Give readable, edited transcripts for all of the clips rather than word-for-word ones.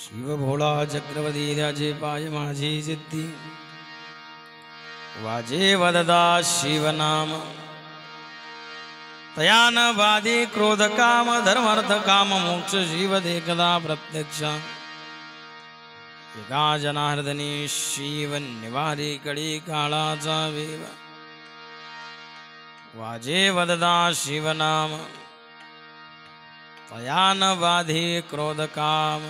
शिव भोळा चक्रवर्ती राजे पाय माझी सिद्धी वाजे वददा शिवनाम तयान वादी क्रोध काम धर्मार्थ काम मोक्ष शिव देखदा प्रत्यक्ष एका जनार्दनी शिव निवारी कडी काळाचा वेव वाजे वददा शिवनाम तयान वादी क्रोध काम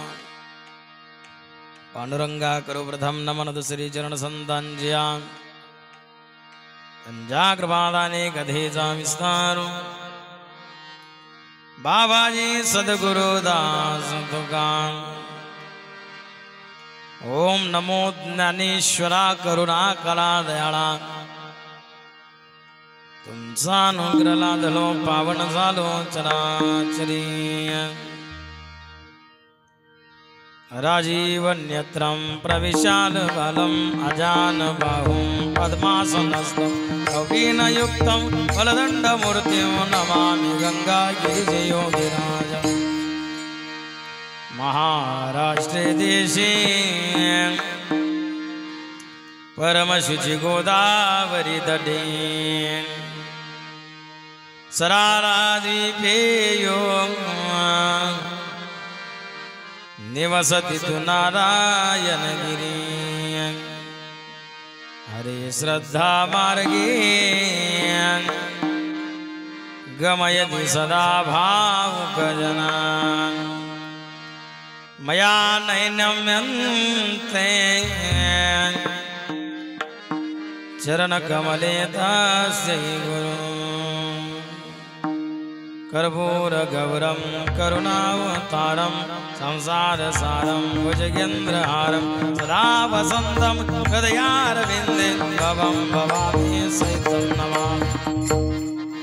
पांडुरंगा करो प्रथम नमन दुसरी चरण संतांच्या त्यांच्या कृपादाने कथेचा विस्तार बाबाजी सद्गुरु दास तुकाराम। ओम नमो ज्ञानेश्वरा करुणा कला दयाळा तुमचा अनुग्रह लादलो पावन झालो चराचरी राजीव नेत्रं प्रविशाल बलं अजान बाहुं पद्मासनस्थं कौपीनयुक्तं फलदण्डमूर्तिं नमामि गंगागिरिजयोगिराजं। महाराष्ट्रे देशे परमशुचि गोदावरी तटे सराराद्वीपे निवसति तु नारायण गिरि हरे श्रद्धा मार्गे गमयति सदा भावुकजना मया नैनम्यन्ते चरणकमले तस्य गुरु कर्पूर गौरम करुणावतारम संसार सारम भुजगेन्द्रहारम सदा वसंतम हृदयारविंदे भवं भवामि सहितं नमामि।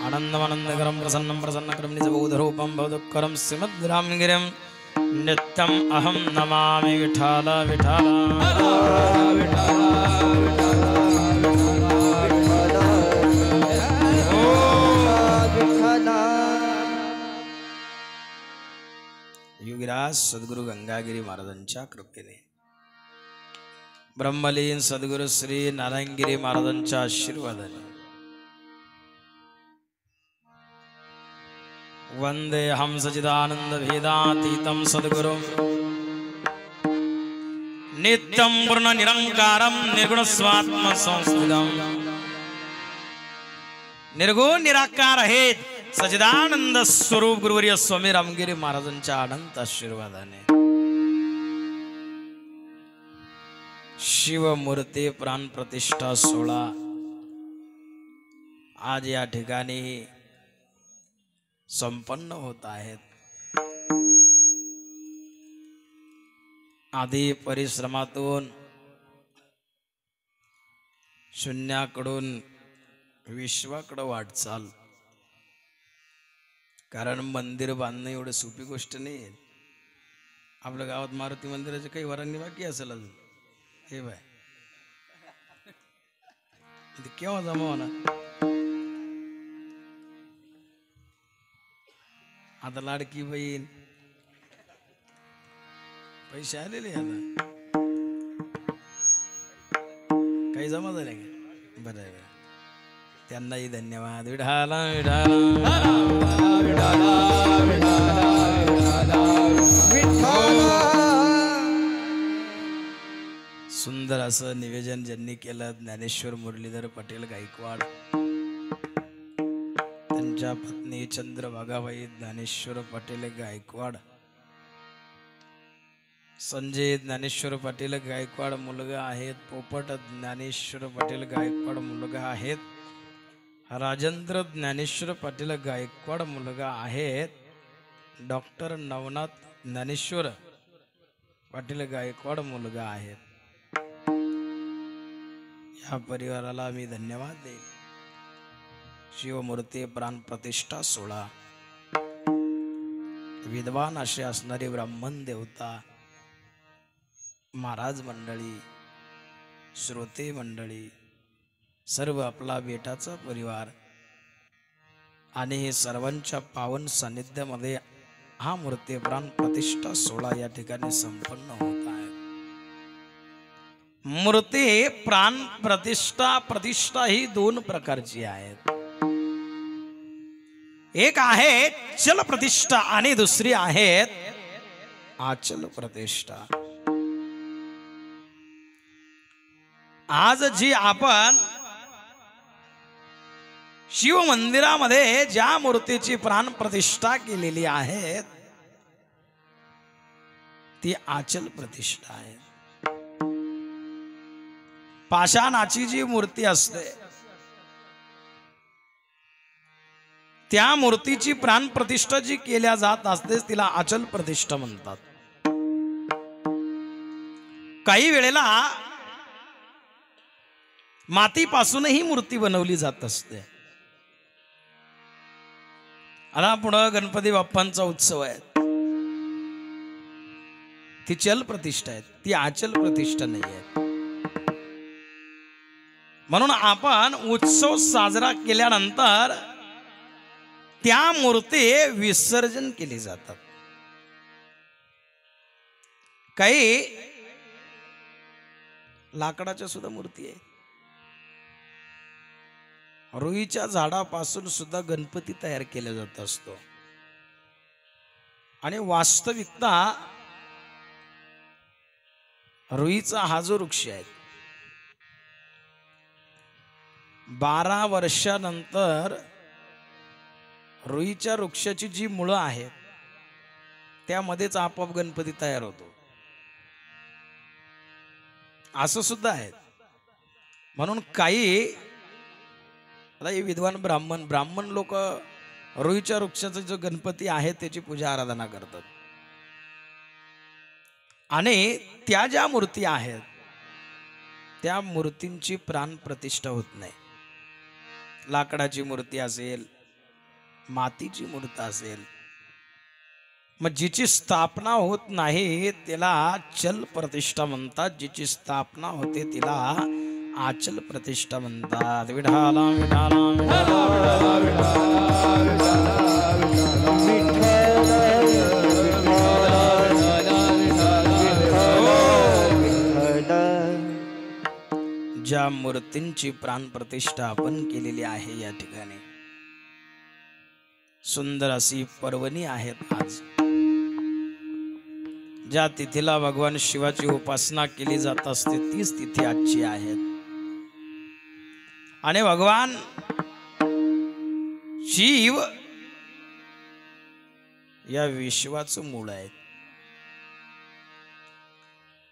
आनन्दमनन्दकरं प्रसन्नं प्रसन्नकरं निजबोधरूपं भवदुःखरं श्रीमद्रामगिरिं नित्यम् अहं नमामि विठ्ठल विठ्ठल योगीराज सद्गुरु गंगागिरी महाराजांच्या कृपेने ब्रह्मलीन सद्गुरु श्री नारायणगिरी महाराजांच्या आशीर्वादाने वंदे हम सच्चिदानंद भेदातीतं सद्गुरु नित्यं पूर्ण निरंकारं निर्गुण स्वात्म संस्थितं निर्गुण निराकार आहेत सच्चिदानंद स्वरूप गुरुवर्य स्वामी रामगिरी महाराजांच्या अनंत आशीर्वादाने शिवमूर्ती प्राण प्रतिष्ठा सोहळा आज या ठिकाणी संपन्न होत आहेत। आधी परिश्रमातून शून्याकडून विश्वाकडे वाटचाल, कारण मंदिर बांधणं एवढं सोपी गोष्ट नाही। आपल्या गावात मारुती मंदिराचे काही वरांनी बाकी असेल अजून हे बाय इथे केव्हा जमा होणार? आता लाडकी बहीण पैसे आलेले आता काही जमा झाले का? बरं आहे, त्यांनाही धन्यवाद। विठाला सुंदर असं निवेदन ज्यांनी केलं ज्ञानेश्वर मुरलीधर पटेल गायकवाड, त्यांच्या पत्नी चंद्रभागाबाई ज्ञानेश्वर पटेल गायकवाड, संजय ज्ञानेश्वर पटेल गायकवाड मुलगा आहेत, पोपट ज्ञानेश्वर पटेल गायकवाड मुलगा आहेत, राजेंद्र ज्ञानेश्वर पटेल गायकवाड मुलगा आहेत, डॉक्टर नवनाथ ज्ञानेश्वर पाटील गायकवाड मुलगा आहेत। या परिवाराला मी धन्यवाद देईल। शिवमूर्ती प्राण प्रतिष्ठा सोहळा विद्वान असे असणारे ब्राह्मण देवता महाराज मंडळी श्रोते मंडळी सर्व आपला बेटाचा परिवार आणि हे सर्वांच्या पावन सानिध्यामध्ये हा मूर्ती प्राण प्रतिष्ठा सोहळा या ठिकाणी संपन्न होत आहे. मूर्ती प्राण प्रतिष्ठा ही दोन प्रकारची आहेत. एक आहे चल प्रतिष्ठा आणि दुसरी आहेत आचल प्रतिष्ठा. आज जी आपण शिव मंदिरामध्ये ज्या मूर्तीची प्राण प्रतिष्ठा केलेली आहे ती आचल प्रतिष्ठा आहे. पाषाणाची जी मूर्ती असते त्या मूर्तीची प्राण प्रतिष्ठा जी केल्या जात असते तिला आचल प्रतिष्ठा म्हणतात. काही वेळेला मातीपासूनही मूर्ती बनवली जात असते. आता पुढं गणपती बाप्पांचा उत्सव आहे, ती चल प्रतिष्ठा आहे, ती आचल प्रतिष्ठा नाही आहे. म्हणून आपण उत्सव साजरा केल्यानंतर त्या मूर्ती विसर्जन केली जातात. काही लाकडाच्या सुद्धा मूर्ती आहे. रुईच्या झाडापासून सुद्धा गणपती तयार केला जात असतो. आणि वास्तविकता रुईचा हा जो वृक्ष आहे 12 वर्षानंतर रुईच्या वृक्षाची जी मुळं आहेत त्यामध्येच आपोआप गणपती तयार होतो, असं सुद्धा आहे. म्हणून काही आता हे विद्वान ब्राह्मण लोक रुईच्या वृक्षाचा जो गणपती आहे त्याची पूजा आराधना करतात. आणि त्या ज्या मूर्ती आहेत त्या मूर्तींची प्राण प्रतिष्ठा होत नाही. लाकडाची मूर्ती असेल, मातीची मूर्ती असेल, मग जिची स्थापना होत नाही त्याला चल प्रतिष्ठा म्हणतात, जिची स्थापना होते तिला आचल प्रतिष्ठा म्हणतात. विठाला विठाला ज्या मूर्तींची प्राण प्रतिष्ठा आपण केलेली आहे या ठिकाणी सुंदर अशी पर्वणी आहेत. आज ज्या तिथीला भगवान शिवाची उपासना केली जात असते तीच तिथी आजची आहे. आणि भगवान शिव या विश्वाचं मूळ आहे.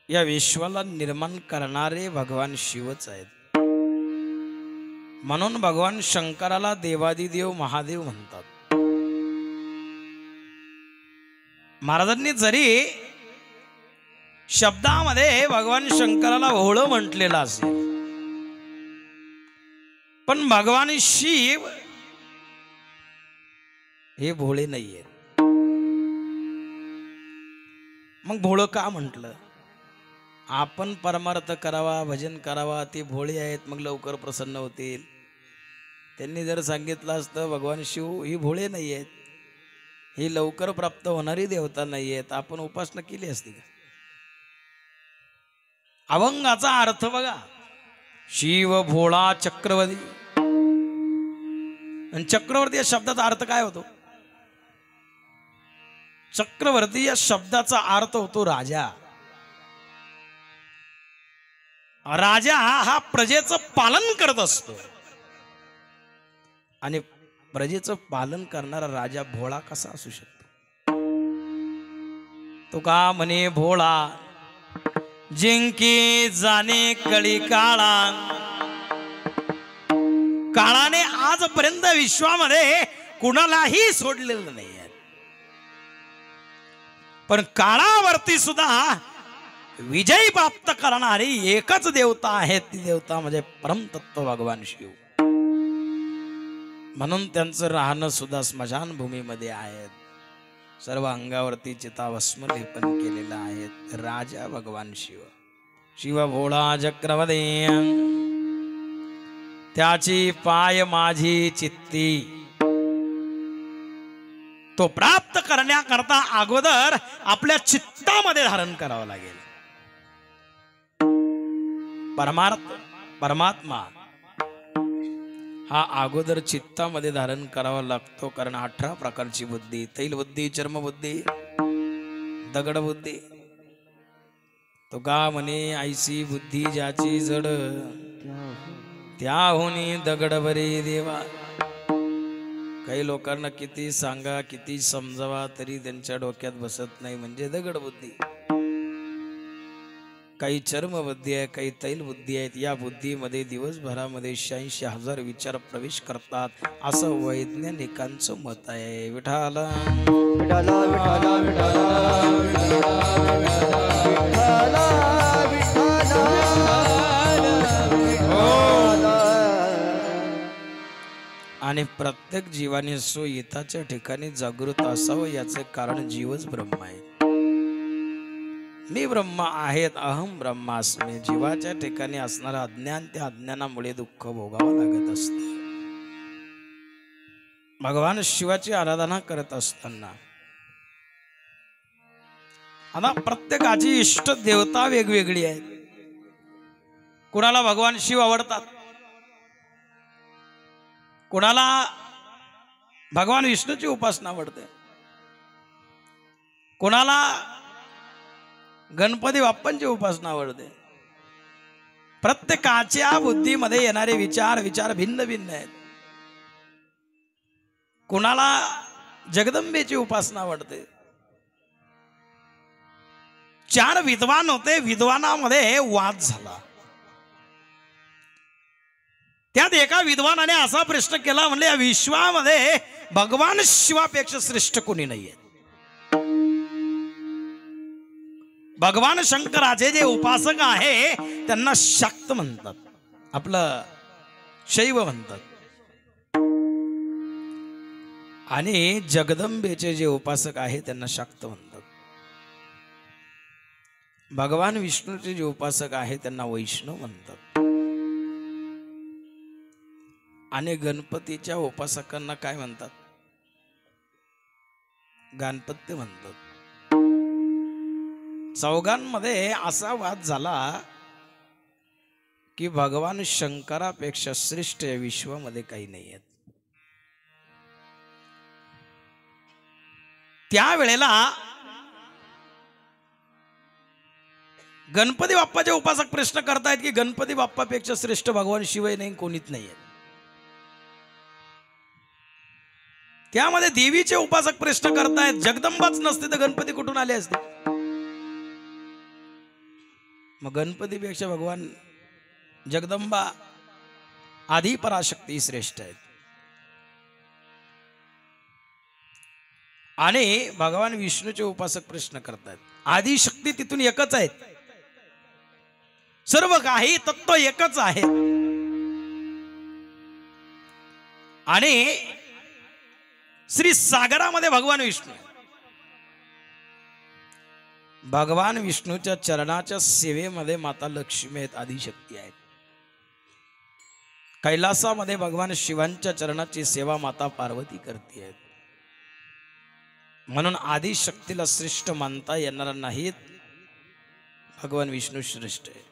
या विश्वाला निर्माण करणारे भगवान शिवच आहेत. म्हणून भगवान शंकराला देवादिदेव महादेव म्हणतात. महाराजांनी जरी शब्दामध्ये भगवान शंकराला भोळं म्हटलेलं असेल पण भगवान शिव हे भोळे नाहीये. मग भोळं का म्हटलं? आपण परमार्थ करावा, भजन करावा, ते भोळे आहेत मग लवकर प्रसन्न होतील. त्यांनी जर सांगितलं असतं भगवान शिव ही भोळे नाही आहेत, ही लवकर प्राप्त होणारी देवता नाही आहेत, आपण उपासना केली असती का? अभंगाचा अर्थ बघा, शिव भोळा चक्रवर्ती. आणि चक्रवर्ती या शब्दाचा अर्थ काय होतो? चक्रवर्ती या शब्दाचा अर्थ होतो राजा. राजा हा प्रजेचं पालन करत असतो आणि प्रजेचं पालन करणारा राजा भोळा कसा असू शकतो? तो का म्हणे भोळा जिंकी जाणे कळी काळा. काळाने आजपर्यंत विश्वामध्ये कुणालाही सोडलेलं नाही आहे, पण काळावरती सुद्धा विजय प्राप्त करणारी एकच देवता आहे, ती देवता म्हणजे परमतत्व भगवान शिव. म्हणून त्यांचं राहणं सुद्धा स्मशान भूमीमध्ये आहे. सर्व अंगावरती चिताभस्म लेपन केलेलं आहे. राजा भगवान शिव. शिव भोळा चक्रवर्ती त्याची पाय माझी चित्ती. तो प्राप्त करण्याकरता अगोदर आपल्या चित्तामध्ये धारण करावं लागेल. परमात्मा हा अगोदर चित्तामध्ये धारण करावा लागतो. कारण 18 प्रकारची बुद्धी, तैलबुद्धी, चर्मबुद्धी, दगडबुद्धी. तो गा म्हणे ऐसी बुद्धी ज्याची जड, त्याहुनी दगड बरे देवा. काही लोकांना किती सांगा किती समजावा तरी त्यांच्या डोक्यात बसत नाही, म्हणजे दगड बुद्धी. काही चर्मबुद्धी आहे, काही तैलबुद्धी आहेत. या बुद्धीमध्ये दिवसभरामध्ये 86,000 विचार प्रवेश करतात, असं वैज्ञानिकांचं मत आहे. विठाला विठाला विठाला आणि प्रत्येक जीवाने स्वहिताच्या ठिकाणी जागृत असावं. याचे कारण जीवच ब्रह्म आहे. मी ब्रह्म आहेत, अहम ब्रह्मास्मी. जीवाच्या ठिकाणी असणारं अज्ञान, त्या अज्ञानामुळे दुःख भोगावं लागत असते. भगवान शिवाची आराधना करत असताना आता प्रत्येकाची इष्ट देवता वेगवेगळी आहे. कुणाला भगवान शिव आवडतात, कुणाला भगवान विष्णूची उपासना आवडते, कुणाला गणपती बाप्पांची उपासना आवडते. प्रत्येकाच्या बुद्धीमध्ये येणारे विचार भिन्न भिन्न आहेत. कुणाला जगदंबेची उपासना आवडते. 4 विद्वान होते, विद्वानामध्ये वाद झाला. त्यात एका विद्वानाने असा प्रश्न केला, म्हणले या विश्वामध्ये भगवान शिवापेक्षा श्रेष्ठ कोणी नाहीये. भगवान शंकराचे जे उपासक आहे त्यांना शाक्त म्हणतात, आपलं शैव म्हणतात. आणि जगदंबेचे जे उपासक आहे त्यांना शाक्त म्हणतात. भगवान विष्णूचे जे उपासक आहे त्यांना वैष्णव म्हणतात. आणि गणपतीच्या उपासकांना काय म्हणतात? गणपत्य म्हणतात. चौघांमध्ये असा वाद झाला की भगवान शंकरापेक्षा श्रेष्ठ या विश्वामध्ये काही नाही आहेत. त्यावेळेला गणपती बाप्पाचे उपासक प्रश्न करतायत की गणपती बाप्पापेक्षा श्रेष्ठ भगवान शिवही नाही, कोणीच नाही आहेत. त्यामध्ये देवीचे उपासक प्रश्न करतायत, जगदंबाच नसते तर गणपती कुठून आले असते? मग गणपतीपेक्षा भगवान जगदंबा आधी पराशक्ती श्रेष्ठ आहेत. आणि भगवान विष्णूचे उपासक प्रश्न करतात, आधी शक्ती तिथून एकच आहेत, सर्व काही तत्व एकच आहे. आणि श्री सागरामध्ये भगवान विष्णू, भगवान विष्णूच्या चरणाच्या सेवेमध्ये माता लक्ष्मी आहेत, आदिशक्ती आहेत. कैलासामध्ये भगवान शिवांच्या चरणाची सेवा माता पार्वती करते आहेत. म्हणून आदिशक्तीला श्रेष्ठ मानता येणार नाहीत, भगवान विष्णू श्रेष्ठ आहे.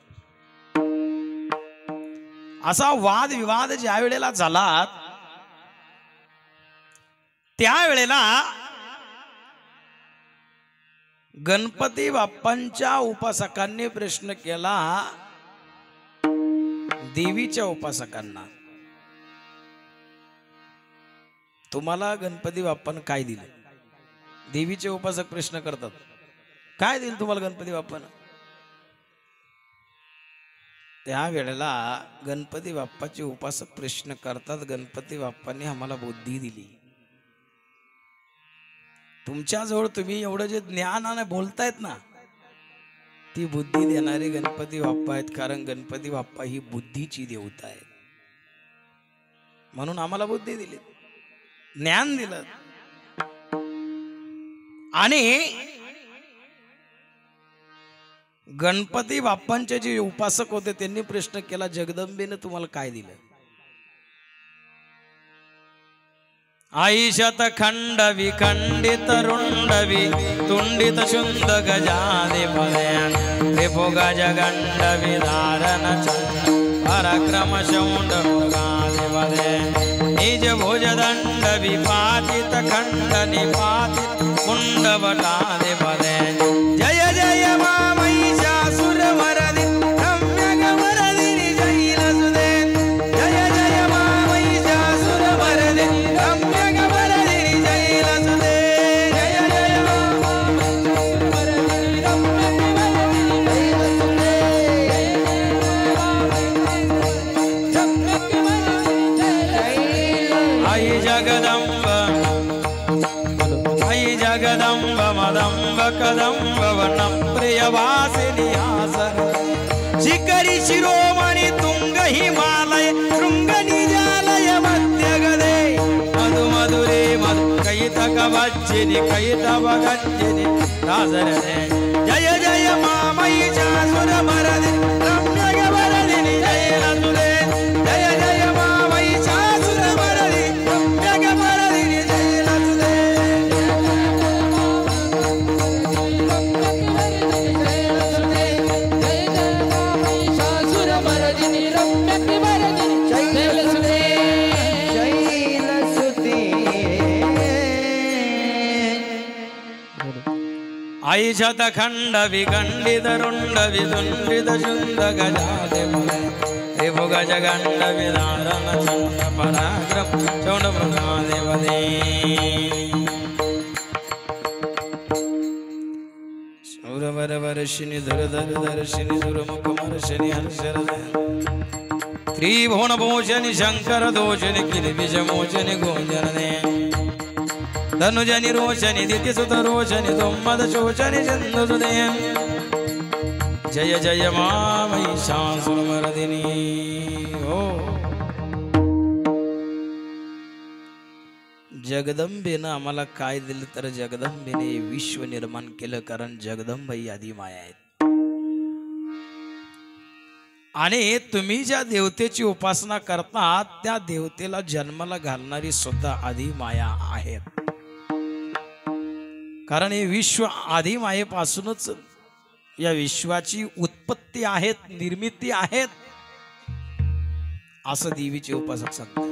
असा वादविवाद ज्या वेळेला झाला त्यावेळेला गणपती बाप्पांच्या उपासकांनी प्रश्न केला देवीच्या उपासकांना, तुम्हाला गणपती बाप्पानं काय दिलं? देवीचे उपासक प्रश्न करतात, काय दिलं तुम्हाला गणपती बाप्पानं? त्यावेळेला गणपती बाप्पाचे उपासक प्रश्न करतात, गणपती बाप्पांनी आम्हाला बुद्धी दिली. तुमच्याजवळ तुम्ही एवढं जे ज्ञानाने बोलतायत ना, ती बुद्धी देणारे गणपती बाप्पा आहेत. कारण गणपती बाप्पा ही बुद्धीची देवता आहे. म्हणून आम्हाला बुद्धी दिली, ज्ञान दिलं. आणि गणपती बाप्पांचे जे उपासक होते त्यांनी प्रश्न केला, जगदंबेने तुम्हाला काय दिलं? आई शतखंड विखंडित रुंडवी तुंडित शुंद गजाधिपदे रिपु गजगंड विधारण चंड पराक्रम शौंड मृगाधिपदे निज भुजदंड विपातित खंड निपातित कुंडवटाधिपदे जय जय मा महिषासुरमर्दिनि रम्यकमर्दिनि शैलसुते जय जय मा महिषासुरमर्दिनि रम्यकमर्दिनि शैलसुते जय जय मा महिषासुरमर्दिनि आई जगदम्ब जगदम्ब मदम्ब कदम्ब वनं प्रियवासिनी आसर शिखरी शिरोमणि तुंग हिमालय शृंग निजालय मध्य गदे मधु मधुरे मधु कैतक वज्जिनि कैतव गज्जिनि राजरने जय जय मा महिषासुरमर्दिनि रम्यकमर्दिनि शैलसुते जय जय मा महिषासुरमर्दिनि रम्यकमर्दिनि शैलसुते आई शतखंड विखंडित रुंड विदुंडित शुंद गजाधिपदे रिपु गजगंड विधारण चंड पराक्रम शौंड मृगाधिपदे शौरवरवर्षिणि धुरधरधर्षिणि दुर्मुखमर्षिणि हर्षरदे त्रिभुवनभूषणि शंकर दोषणि किलबिषमोचनि गोचरदे धनुजनि रोशनि दितिसुत रोशनि दुम्मद शोचनि चन्दुसुते जय जय मा महिषासुरमर्दिनि हो जगदंबेनं आम्हाला काय दिलं तर जगदंबेने विश्व निर्माण केलं कारण जगदंब ही आदिमाया आहे आणि तुम्ही ज्या देवतेची उपासना करता त्या देवतेला जन्माला घालणारी सुद्धा आदिमाया आहे कारण हे विश्व आदिमायेपासूनच या विश्वाची उत्पत्ती आहेत निर्मिती आहेत असं देवीचे उपासक सांगतात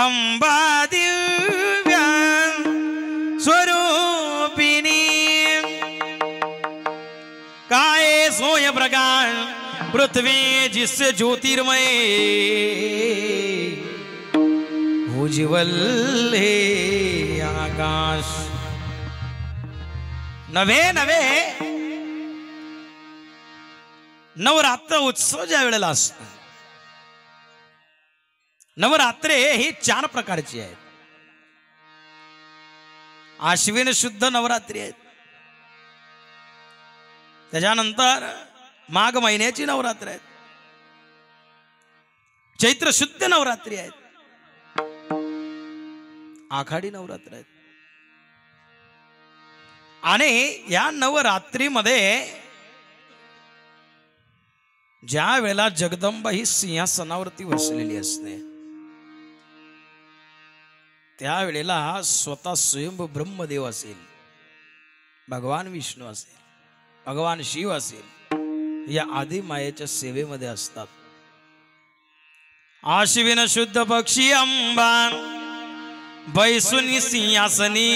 अंबा दिव्या स्वरूपिणी काय सोय प्रकाश पृथ्वी जिससे ज्योतिर्मय उज्ज्वल हे आकाश नवे नवे नवरात्र उत्सव ज्या वेळेला असतो नवरात्रे ही 4 प्रकारची आहेत आश्विन शुद्ध नवरात्री आहेत त्याच्यानंतर माघ महिन्याची नवरात्र आहेत चैत्र शुद्ध नवरात्री आहेत आखाडी नवरात्र आहेत आणि या नवरात्रीमध्ये ज्या वेळेला जगदंबा ही सिंहासनावरती बसलेली असते त्यावेळेला स्वतः स्वयंभू ब्रह्मदेव असेल भगवान विष्णू असेल भगवान शिव असेल या आदि मायेच्या सेवेमध्ये असतात आश्विन शुद्ध पक्षी अंबा बैसुनी सिंहासनी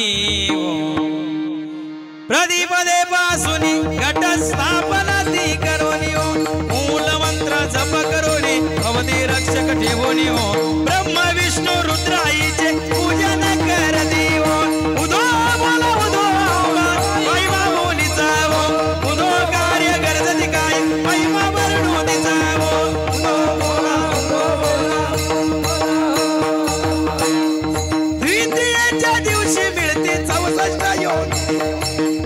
प्रदीपदे पासुनी घट स्थापना ती करोनी हो मूल मंत्र जप करोनी भवती रक्षक ठेवोनी हो ब्रह्म विष्णु रुद्राईचे पूजन कर देवो उदो बोला उदो महिमा बोलीचा हो उदो कार्य गरजती काय महिमा वर्णू तिचा हो उदो बोला द्वितीयेच्या दिवशी मिळते 64 योग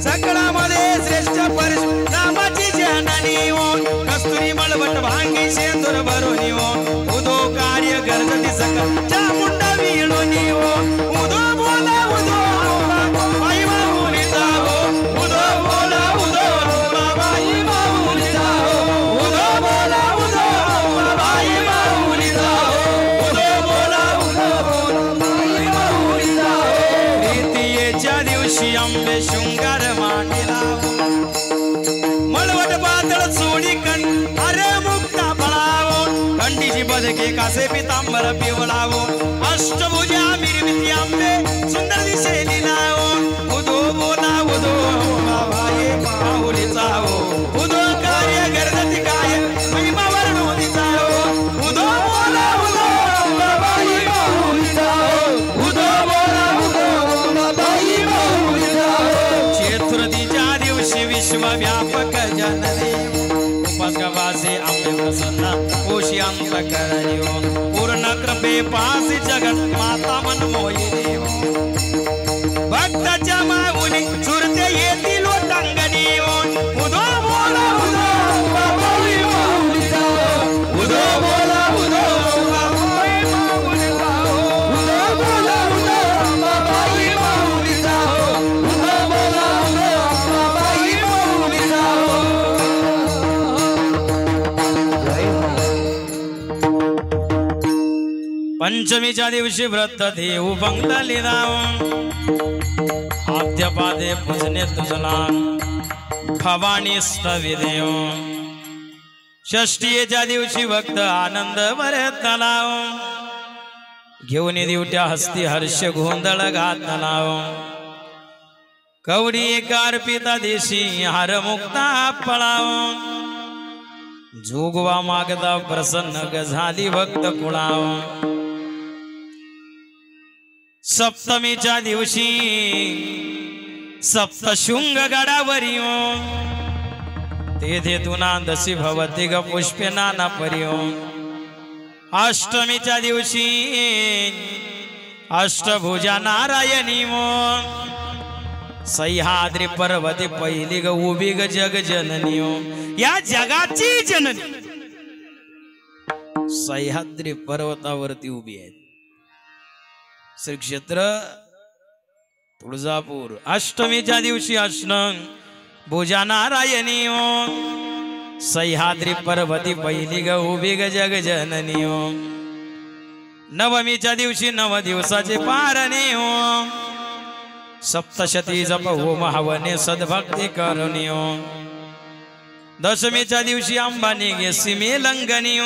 सकळामध्ये श्रेष्ठ परशुरामाची जननी हो कस्तुरी मळवट भांगी शेंदूर भरोनी हो उदो कार्य गरजती सकळ चामुंडा विळोनी हो उदो बोला उदो महिमा बोलीचा हो उदो बोला उदो महिमा बोलीचा हो उदो बोला उदो महिमा बोलीचा हो उदो बोला उदो नेला मळवट पातळ चोडी कण अरे मुक्ता फळावो कंडीची बदके कासे पितांबर पिवळावो अष्टभुजा मिरमिती आंबे सुंदर दिसेली नावो उदो बोला उदो भाये माऊलीचा हो उदो कार्य गर्दती काय महिमा वर्णोनी जाओ उदो बोला उदो बाई माऊलीचा हो उदो बोला उदो बाई माऊलीचा हो चतुर्थीच्या दिवशी विश्वव्यापक जननी उपस्कवासी आंबे प्रसन्न कोशी अंत करयो पूर्ण कृपे पासी जगत माता मन मोहिनी भक्ताच्या माऊली सुरते येतील लोटांगणी उदो बोला उदो बाई माऊलीचा उदो बोला उदो बाई माऊलीचा उदो बोला उदो बाई माऊलीचा उदो बोला उदो बाई माऊलीचा पंचमीच्या दिवशी व्रत देऊ बंगला राव आद्यपादे पूजने तुझला भवानी स्तविदेव षष्टीच्या दिवशी भक्त आनंद बरे तलाव घेऊन दिवट्या हस्ती हर्ष गोंधळ घातलाव कवडी कार्पिता देशी हार मुक्ता पळाव जोगवा मागदा प्रसन्न झाली भक्त कुळाव सप्तमीच्या दिवशी सप्तशृंग गडावरी तेथे तुना दशी भवती ग पुष्पे नाना परियो अष्टमीच्या दिवशी अष्टभुजा नारायणी सह्याद्री पर्वती पहिली ग उभी ग जग जननी या जगाची जननी सह्याद्री पर्वतावरती उभी आहे श्री क्षेत्र तुळजापूर अष्टमीच्या दिवशी अष्टंग भुजा नारायणी सह्याद्री पर्वती पहिली ग उभी ग जग जननी नवमीच्या दिवशी 9 दिवसाचे पारणे सप्तशती जप होम हवने सद्भक्ती करुणी दशमीच्या दिवशी अंबानी गे सीमे लंघनी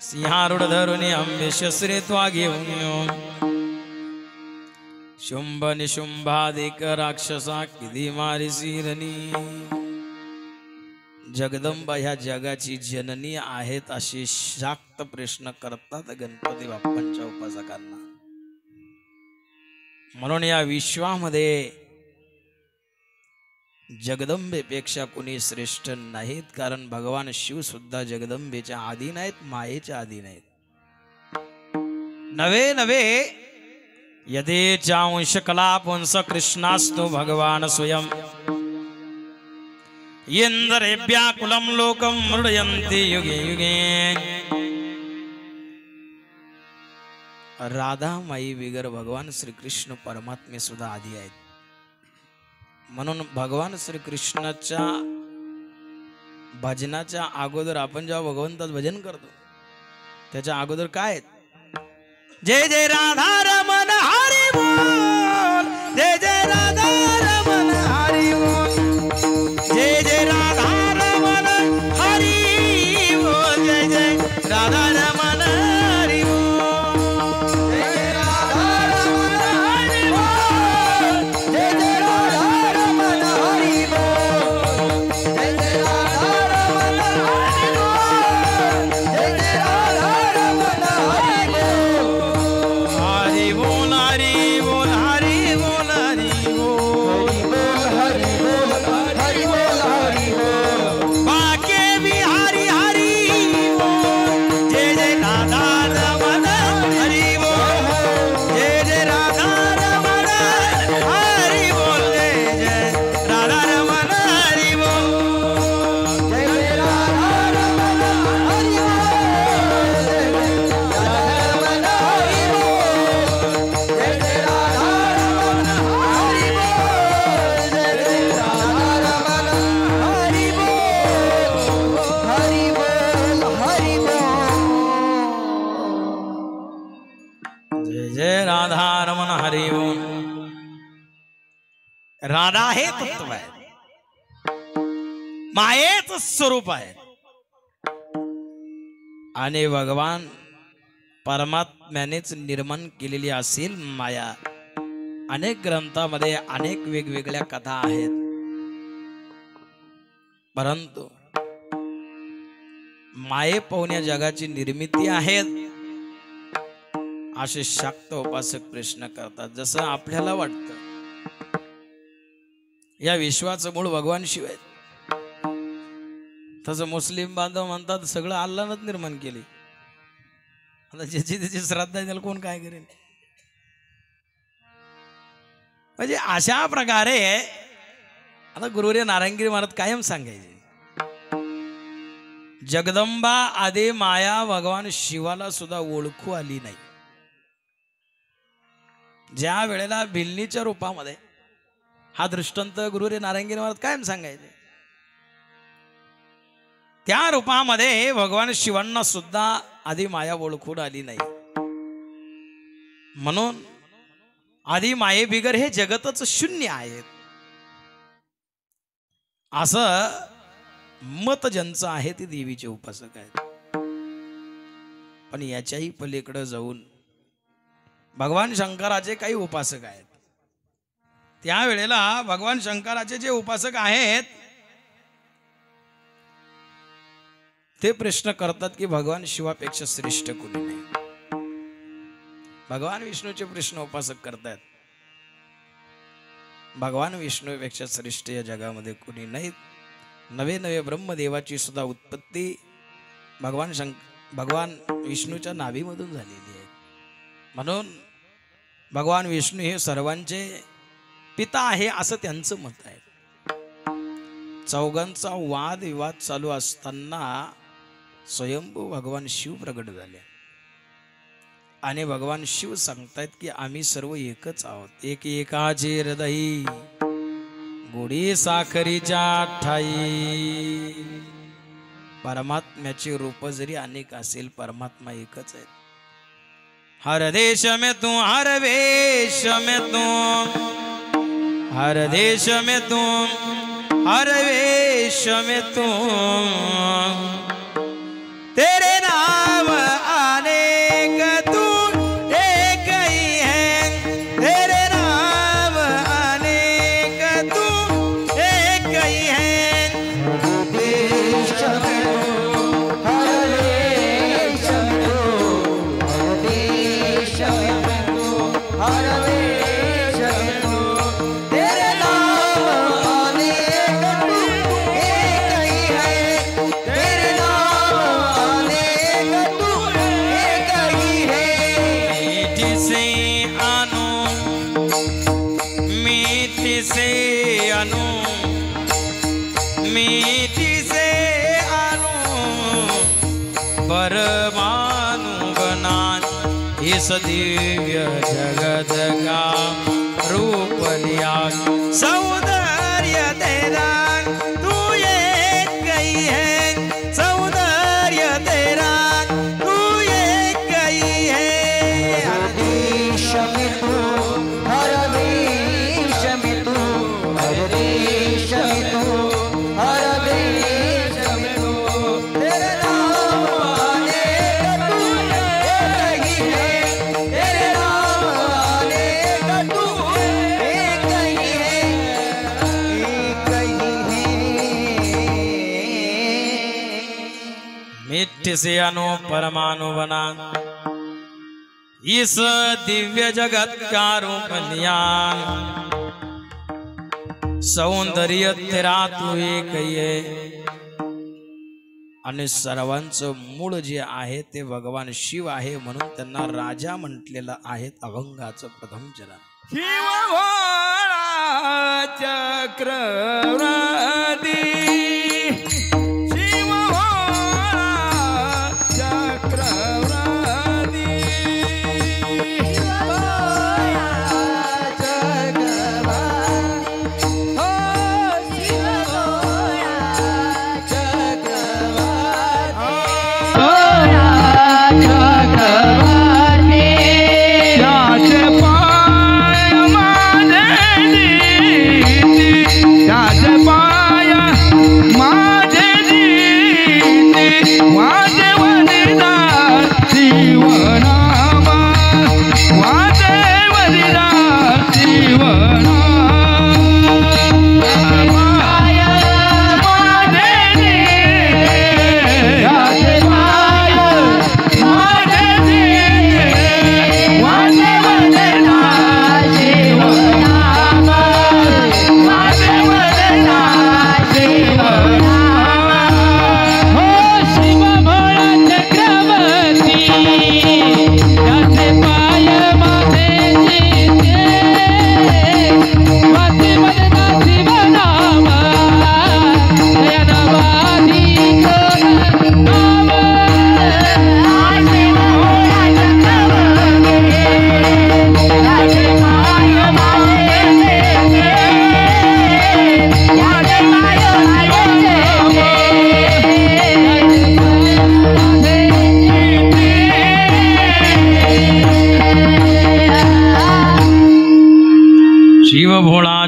सिंहारूढ धरुणी अंबे शस्त्रे त्वा घेऊन शुंभ निशुंभादिक राक्षसा किती मारी सिरणी जगदंबा ह्या जगाची जननी आहेत असे शाक्त प्रश्न करतात गणपती बाप्पांच्या उपासकांना म्हणून या विश्वामध्ये जगदंबेपेक्षा कोणी श्रेष्ठ नाहीत कारण भगवान शिव सुद्धा जगदंबेच्या अधीन आहेत मायेच्या अधीन आहेत नवे नवे यदेचांश कला पुंस कृष्णास्तु भगवान स्वयं इंद्रेभ्याकुलं लोकं मृडयन्ति युगे युगे राधा माई बिगर भगवान श्रीकृष्ण परमात्मे सुद्धा आधी आहेत म्हणून भगवान श्रीकृष्णाच्या भजनाच्या अगोदर आपण जेव्हा भगवंताचं भजन करतो त्याच्या अगोदर काय आहेत जय जय राधा रमण हरी बोल जय जय राधा रमण हरी बोल जय जय राधा रमण हरी बोल जय जय राधा रमण हरी बोल जय जय राधा रमण हरी बोल जय जय राधा रमण हरी बोल जय जय राधा रमण हरी बोल जय जय राधा रमण हरी बोल हरी बोल हरी बोल हरी बोल हरी बोल राधा हे तत्व आहे, मायेच स्वरूप आहे. आणि भगवान परमात्म्यानेच निर्माण केलेली असेल माया. अनेक ग्रंथामध्ये अनेक वेगवेगळ्या कथा आहेत, परंतु माये पाहुण्या जगाची निर्मिती आहेत असे शाक्त उपासक प्रश्न करतात. जसं आपल्याला वाटतं या विश्वाचं मूळ भगवान शिव आहे, तसं मुस्लिम बांधव म्हणतात सगळं अल्लाहनंच निर्माण केले. आता ज्याची त्याची श्रद्धा त्याला कोण काय करेल. म्हणजे अशा प्रकारे आता गुरुवर्य नारायणगिरी महाराज कायम सांगायचे, जगदंबा आदि माया भगवान शिवाला सुद्धा ओळखू आली नाही. ज्या वेळेला भिल्लीच्या रूपामध्ये हा दृष्टांत गुरुवर्य नारायणगिरी महाराज कायम सांगायचे, त्या रूपामध्ये भगवान शिवांना सुद्धा आधी माया ओळखून आली नाही. म्हणून आधी माये बिगर हे जगतच शून्य आहे असं मत ज्यांचं आहे ते देवीचे उपासक आहेत. पण याच्याही पलीकडे जाऊन भगवान शंकराचे काही उपासक आहेत. त्यावेळेला भगवान शंकराचे जे उपासक आहेत ते प्रश्न करतात की भगवान शिवापेक्षा श्रेष्ठ कोणी नाही. भगवान विष्णूचे प्रश्न उपासक करतात, भगवान विष्णूपेक्षा श्रेष्ठ या जगामध्ये कोणी नाही. नवे नवे ब्रह्मदेवाची सुद्धा उत्पत्ती भगवान विष्णूच्या नाभीमधून झालेली आहे. म्हणून भगवान विष्णू हे सर्वांचे पिता आहे असं त्यांचं मत आहे. चौघांचा वाद विवाद चालू असताना स्वयंभू भगवान शिव प्रगट झाले आणि भगवान शिव सांगतायत की आम्ही सर्व एकच आहोत. एक एकाचे हृदयी गोडी साखरीच्या ठाई. परमात्म्याचे रूप जरी अनेक असेल, परमात्मा एकच आहे. हर देश में तू, हर वेश में तू, हर देश में तू, हर वेश में तू, तेरे नाम अनेक तू एक ही है. तेरे नाम अनेक तू एक ही है. देश में तू, हर देश में तू, हर देश में तू, हर वेश में तू, तेरे नाम अनेक तू एक ही है. तेरे नाम अनेक तू एक ही है. मीठी से अनु, मीठी से अनु, मीठी से अनु, परमाणु बना इस दिव्य जगत का रूप लिया. सौंदर्य तेरा तू एक ही है. सौंदर्य तेरा तू एक ही है. हर देश में तू, हर देश में तू, हर देश में तू, हर देश में तू, तेरे नाम अनेक तू एक ही है. तेरे नाम अनेक तू एक ही है. एक ही है. मिट्टी से अणु परमाणु बना इस दिव्य जगत का रूप लिया. सौंदर्य तेरा तू एक ही है. आणि सर्वांचं मूळ जे आहे ते भगवान शिव आहे, म्हणून त्यांना राजा म्हटलेलं आहे. अभंगाचं प्रथम चरण. शिव भोळा चक्रवर्ती, शिव भोळा चक्रवर्ती, शिव भोळा चक्रवर्ती, हो शिव भोळा चक्रवर्ती, भोळा चक्रवर्ती, राजपाल माझे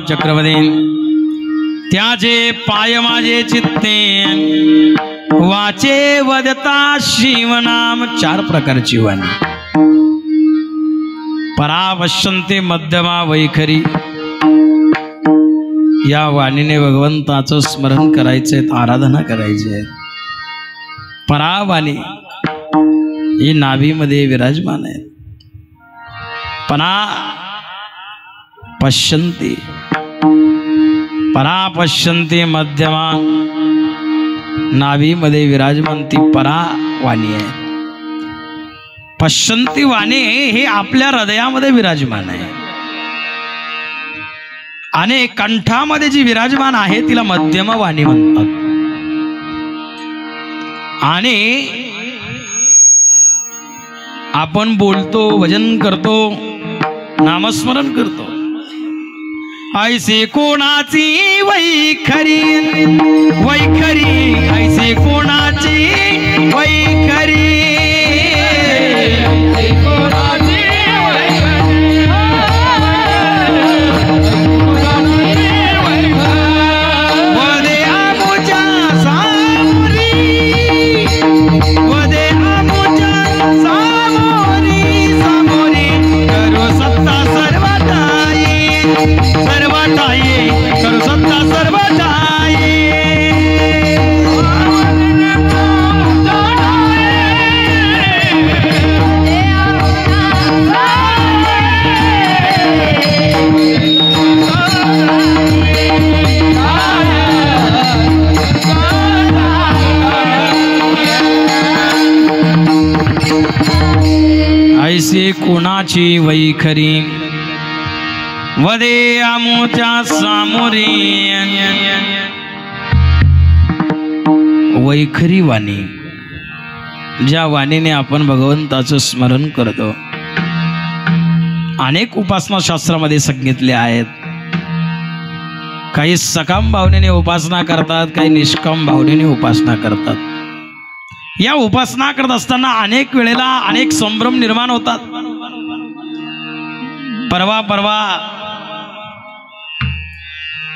चक्रवदे त्याचे पाय माझे चित्ते वाचे वदता शिवनाम. 4 प्रकारची वाणी. परापश्यन्ते मध्यमा वैखरी. या वाणीने भगवंताचं स्मरण करायचंय, आराधना करायची आहे. परावाणी ही नाभीमध्ये विराजमान आहे. परा पश्यन्ते, परापश्यन्ते मध्यमा, नाभीमध्ये विराजमान ती परावाणी आहे. पश्यन्ती वाणी हे आपल्या हृदयामध्ये विराजमान आहे आणि कंठामध्ये जी विराजमान आहे तिला मध्यम वाणी म्हणतात. आणि आपण बोलतो, भजन करतो, नामस्मरण करतो, ऐसे कोणाची वैखरी वैखरी, ऐसे कोणाची वैखरी. ऐसे कोणाची वैखरी वदे आमोच्या सामोरी. वैखरी वाणी, ज्या वाणीने आपण भगवंताचं स्मरण करतो. अनेक उपासना शास्त्रामध्ये सांगितले आहेत. काही सकाम भावनेने उपासना करतात, काही निष्काम भावनेने उपासना करतात. या उपासना करत असताना अनेक वेळेला अनेक संभ्रम निर्माण होतात. परवा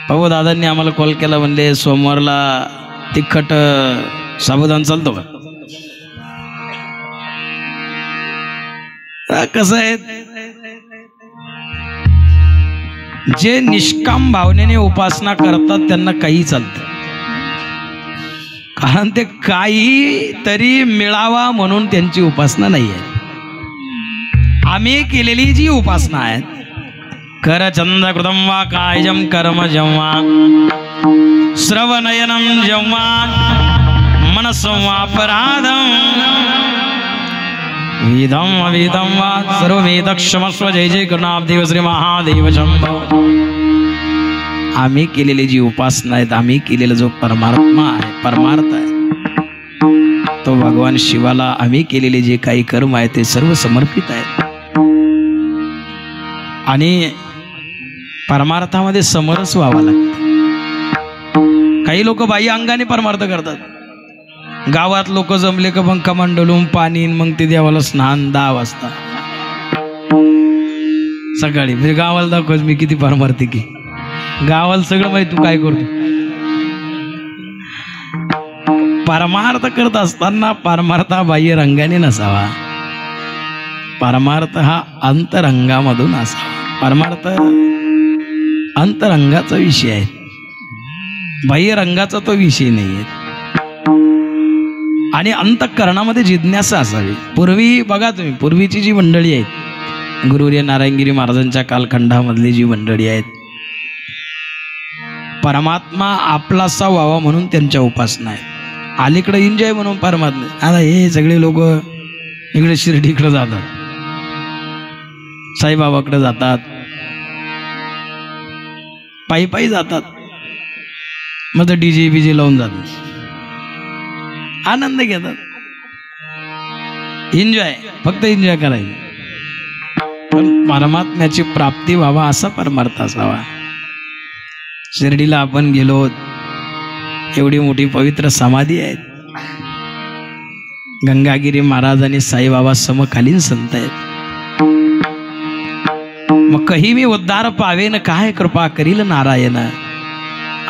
भाऊ दादांनी आम्हाला कॉल केला, म्हणले सोमवारला तिखट साबुदाणा चालतो का? कसं आहे, जे निष्काम भावनेने उपासना करतात त्यांना काही चालतं, कारण ते काही तरी मिळावा म्हणून त्यांची उपासना नाही आहे. आम्ही केलेली जी उपासना आहे, करचंद कृतम वा कायजम कर्म जेव्हा श्रवणयनम जेव्हा मनसं वापराधम वेदम अवेदम वा सर्ववेद क्षमस्व. जय जय करुणाब्देव श्री महादेव शंभो. आम्ही केलेली जी उपासना आहेत, आम्ही केलेला जो परमात्मा आहे, परमार्थ आहे, तो भगवान शिवाला आम्ही केलेले जे काही कर्म आहे ते सर्व समर्पित आहेत. आणि परमार्थामध्ये समरस व्हावा लागतं. काही लोक बाह्य अंगाने परमार्थ करतात. गावात लोक जमले का मग कमांडलून पाणी, मग ते देवाला स्नान 10 वाजता सकाळी. म्हणजे गावाला दाखवत मी किती परमार्थी की, गावाला सगळं माहिती तू काय करतो. परमार्थ करत असताना परमार्थ हा बाह्य रंगाने नसावा, परमार्थ हा अंतरंगामधून असावा. परमार्थ अंतरंगाचा विषय आहे, बाह्य रंगाचा तो विषय नाही आहे. आणि अंतःकरणामध्ये जिज्ञासा असावी. पूर्वी बघा तुम्ही, पूर्वीची जी मंडळी आहेत, गुरुवर्य नारायणगिरी महाराजांच्या कालखंडामधली जी मंडळी आहेत, परमात्मा आपलासा व्हावा म्हणून त्यांच्या उपासना आहे. अलीकडे एन्जॉय म्हणून परमात्मा. आता हे सगळे लोक इकडे शिर्डीकडे जातात, साईबाबाकडे जातात, पायी पायी जातात, मग तर डीजे बीजे लावून जातात, आनंद घेतात, एन्जॉय, फक्त एन्जॉय करायचं. पण परमात्म्याची प्राप्ती व्हावा असा परमार्थ असावा. शिर्डीला आपण गेलो, एवढी मोठी पवित्र समाधी आहे, गंगागिरी महाराज आणि साईबाबा समकालीन संत आहेत. मग कही मी उद्धार पावेन, काय कृपा करील नारायण.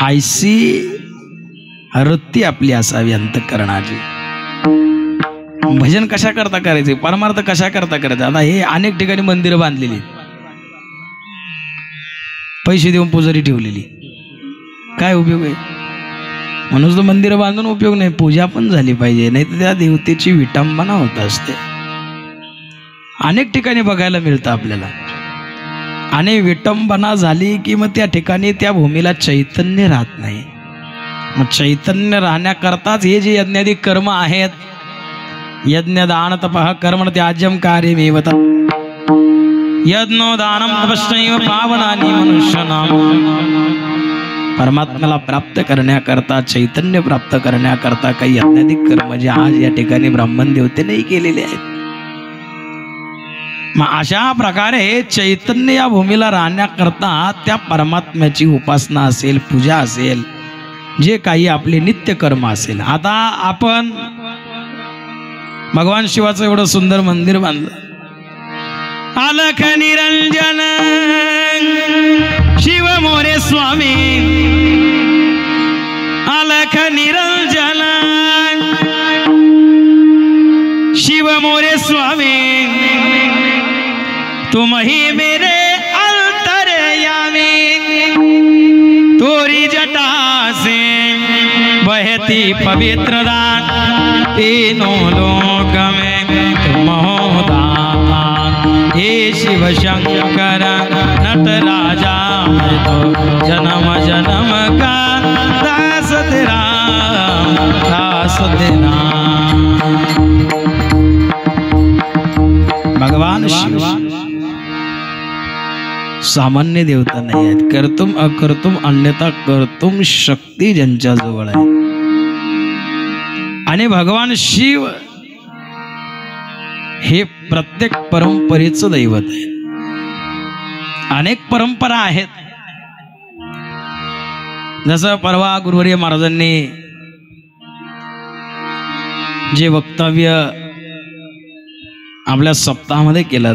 आयसी वृत्ती आपली असावी अंतःकरणाची. भजन कशा करता करायचे, परमार्थ कशा करता करायचे. आता हे अनेक ठिकाणी मंदिरं बांधलेली, पैसे देऊन पुजारी ठेवलेली, काय उपयोग आहे. म्हणून तर मंदिरं बांधून उपयोग नाही. पूजा पण झाली पाहिजे, नाही तर त्या देवतेची विटंबना होत असते. अनेक ठिकाणी बघायला मिळतं आपल्याला. आणि विटंबना झाली की मग त्या ठिकाणी त्या भूमीला चैतन्य राहत नाही. मग चैतन्य राहण्याकरताच हे जे यज्ञादी कर्म आहेत, यज्ञ दान तपः कर्म त्याज्यम कार्यमेव यज्ञो दानम तपश्चैव पावनानि मनुष्याणाम. परमात्म्याला प्राप्त करण्याकरता, चैतन्य प्राप्त करण्याकरता काही यज्ञादी कर्म जे आज या ठिकाणी ब्राह्मण देवतेनेही केलेले आहेत. मग अशा प्रकारे चैतन्य या भूमीला राहण्याकरता त्या परमात्म्याची उपासना असेल, पूजा असेल, जे काही आपले नित्य कर्म असेल. आता आपण भगवान शिवाचं एवढं सुंदर मंदिर बांधलं. अलख निरंजन शिव मोरे स्वामी, अलख निरंजन शिव मोरे स्वामी, तुम ही मेरे अंतर्यामी. तोरी जटा से बहती पवित्रता, तीनों लोक में तुम हो दाता. हे शिव शंकर नटराजा, मैं तो जन्म जन्म का दास तेरा, दास तेरा. भगवान शिव सामान्य देवता नाही आहेत. कर्तुम अकर्तुम अन्यथा कर्तुम शक्ती ज्यांच्या जवळ आहे. आणि भगवान शिव हे प्रत्येक परंपरेचं दैवत आहे. अनेक परंपरा आहेत. जसं परवा गुरुवर्य महाराजांनी जे वक्तव्य आपल्या सप्ताहामध्ये केलं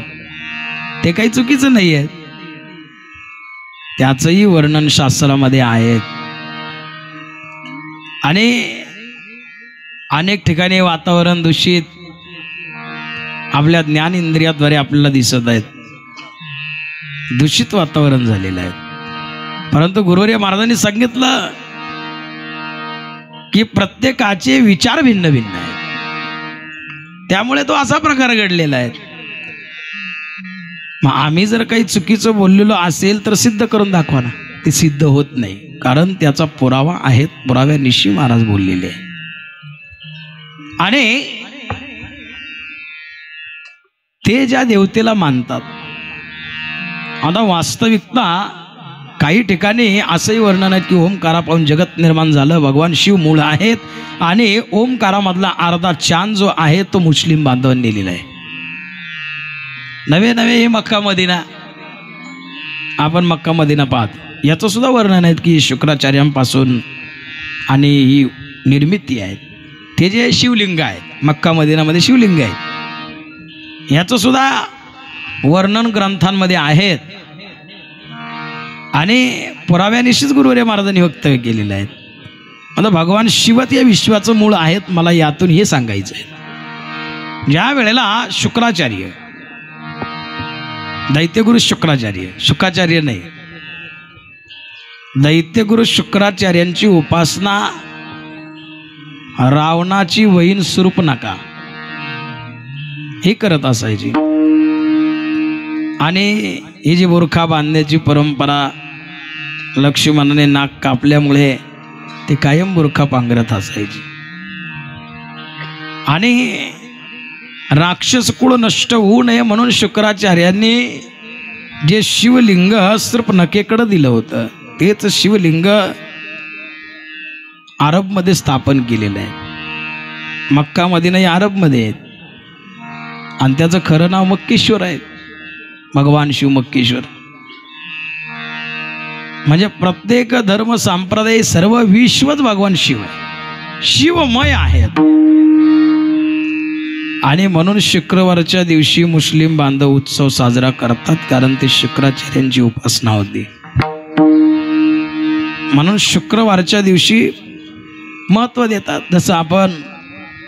ते काही चुकीचं नाही आहे. त्याचंही वर्णन शास्त्रामध्ये आहे. आणि अनेक ठिकाणी वातावरण दूषित आपल्या ज्ञान इंद्रियाद्वारे आपल्याला दिसत आहेत. दूषित वातावरण झालेलं आहे. परंतु गुरुवर्य महाराजांनी सांगितलं की प्रत्येकाचे विचार भिन्न भिन्न आहेत. त्यामुळे तो असा प्रकार घडलेला आहे. मग आम्ही जर काही चुकीचं बोललेलो असेल तर सिद्ध करून दाखवा ना. ते सिद्ध होत नाही, कारण त्याचा पुरावा आहे. पुराव्यानिशी महाराज बोललेले आहे. आणि ते ज्या देवतेला मानतात, आता वास्तविकता काही ठिकाणी असंही वर्णन आहे की ओमकारा पाहून जगत निर्माण झालं. भगवान शिव मूळ आहेत. आणि ओमकारामधला अर्धा चांद जो आहे तो मुस्लिम बांधवांनी लिहिला आहे. नवे नवे हे मक्का मदिना, आपण मक्का मदिना पाहतो. याचं सुद्धा वर्णन आहे की शुक्राचार्यांपासून आणि ही निर्मिती आहे. ते जे शिवलिंग आहेत, मक्का मदिनामध्ये शिवलिंग आहेत, याचं सुद्धा वर्णन ग्रंथांमध्ये आहेत. आणि पुराव्यानिशीच गुरुवर्य महाराजांनी वक्तव्य केलेलं आहे. आता भगवान शिवत या विश्वाचं मूळ आहेत. मला यातून हे सांगायचं आहे. ज्या वेळेला शुक्राचार्य, दैत्यगुरु शुक्राचार्य नाही, दैत्यगुरु शुक्राचार्यांची उपासना रावणाची वहीन शूर्पणखा हे करत असायची. आणि ही जी बुरखा बांधण्याची परंपरा, लक्ष्मणाने नाक कापल्यामुळे ते कायम बुरखा पांघरत असायची. आणि राक्षस कुळ नष्ट होऊ नये म्हणून शुक्राचार्यांनी जे शिवलिंग शूर्पणखेकडे दिलं होतं तेच शिवलिंग अरबमध्ये स्थापन केलेलं आहे. मक्का मदिना अरबमध्ये आहेत. आणि त्याचं खरं नाव मक्केश्वर आहे. भगवान शिव मक्केश्वर. म्हणजे प्रत्येक धर्म संप्रदाय सर्व विश्वच भगवान शिव आहे, शिवमय आहेत. आणि म्हणून शुक्रवारच्या दिवशी मुस्लिम बांधव उत्सव साजरा करतात, कारण ते शुक्राचार्यांची उपासना होती. म्हणून शुक्रवारच्या दिवशी महत्त्व देतात. जसं आपण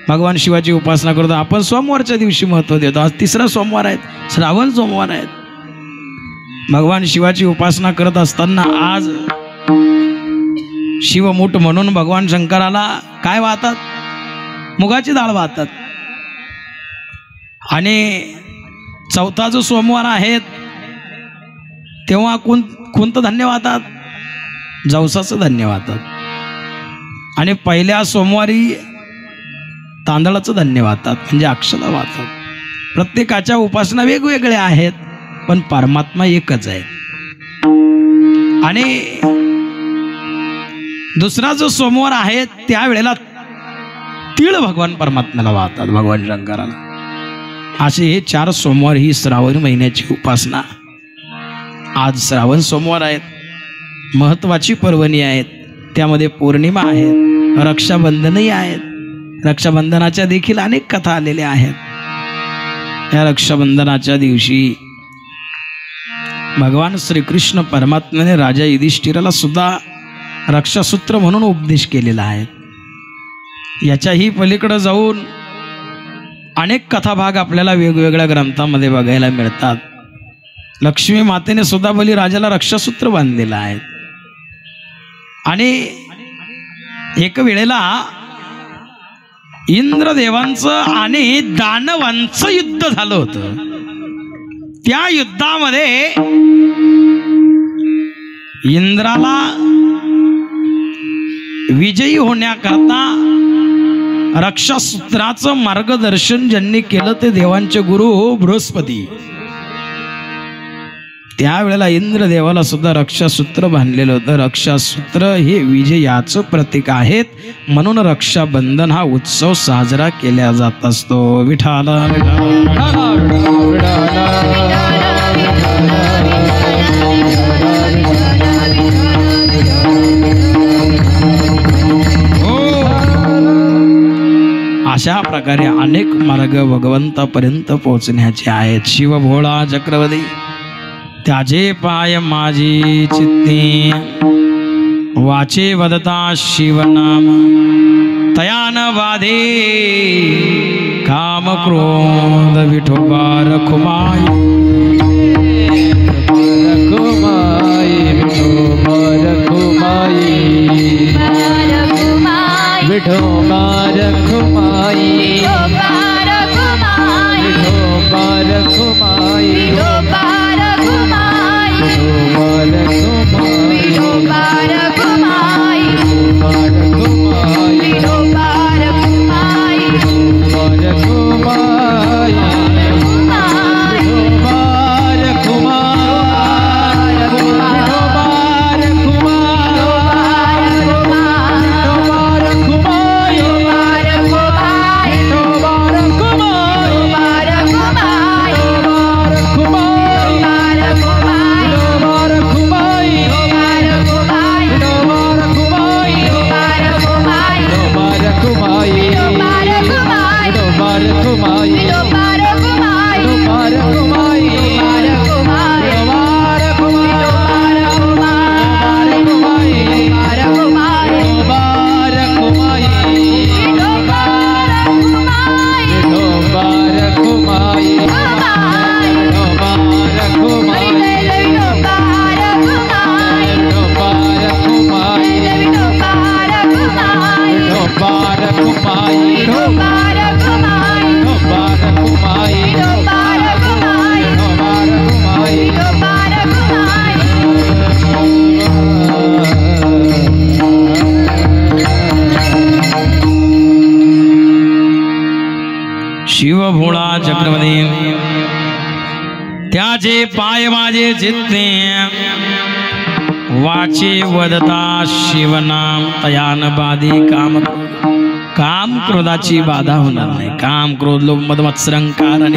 भगवान शिवाची उपासना करतो, आपण सोमवारच्या दिवशी महत्त्व देतो. आज 3रा सोमवार आहेत, श्रावण सोमवार आहेत. भगवान शिवाची उपासना करत असताना आज शिवमूठ म्हणून भगवान शंकराला काय वाहतात? मुगाची डाळ वाहतात. आणि 4था जो सोमवार आहेत तेव्हा कोणतं धान्य वाहतात? जवसाचं धान्य वाहतात. आणि पहिल्या सोमवारी तांदळाचं धान्य वाहतात, म्हणजे अक्षता वाहतात. प्रत्येकाच्या उपासना वेगवेगळ्या आहेत, पण परमात्मा एकच आहे. आणि दुसरा जो सोमवार आहे त्यावेळेला तीळ भगवान परमात्म्याला वाहतात, भगवान शंकराला. असे हे 4 सोमवार ही श्रावण महिन्याची उपासना. आज श्रावण सोमवार आहेत, महत्वाची पर्वणी आहेत. त्यामध्ये पौर्णिमा आहेत, रक्षाबंधनही आहेत. रक्षाबंधनाच्या देखील अनेक कथा आलेल्या आहेत. या रक्षाबंधनाच्या दिवशी भगवान श्रीकृष्ण परमात्म्याने राजा युधिष्ठिराला सुद्धा रक्षासूत्र म्हणून उपदेश केलेला आहे. याच्याही पलीकडे जाऊन अनेक कथाभाग आपल्याला वेगवेगळ्या ग्रंथामध्ये बघायला मिळतात. लक्ष्मी मातेने सुद्धा बलिराजाला रक्षासूत्र बांधलेलं आहे. आणि एक वेळेला इंद्रदेवांचं आणि दानवांचं युद्ध झालं होतं. त्या युद्धामध्ये इंद्राला विजयी होण्याकरता रक्षासूत्राचं मार्गदर्शन ज्यांनी केलं ते देवांचे गुरु बृहस्पती. त्यावेळेला इंद्रदेवाला सुद्धा रक्षासूत्र बांधलेलं होतं. रक्षासूत्र हे विजयाचं प्रतीक आहेत, म्हणून रक्षाबंधन हा उत्सव साजरा केला जात असतो. विठाला अशा प्रकारे अनेक मार्ग भगवंतापर्यंत पोहोचण्याचे आहेत. शिव भोळा चक्रवर्ती त्याचे पाय माझी चित्ती, वाचे वदता शिवनाम, तयान बाधे काम क्रोध विठोबा रखुमाई. विठोबा रखुमाई, विठोबा रखुमाई, विठोबा रखुमाई, विठोबा रखुमाई, विठोबा रखुमाई, विठोबा रखुमाई, विठोबा रखुमाई, विठोबा रखुमाई, शिव भोळा चक्रवर्ती त्याचे पाय माझे चित्ते, वाचे वदता शिवनाम, तयान बाधे काम. काम क्रोधाची बाधा होणार नाही. काम क्रोध लोभ मद मत्सरंकार आणि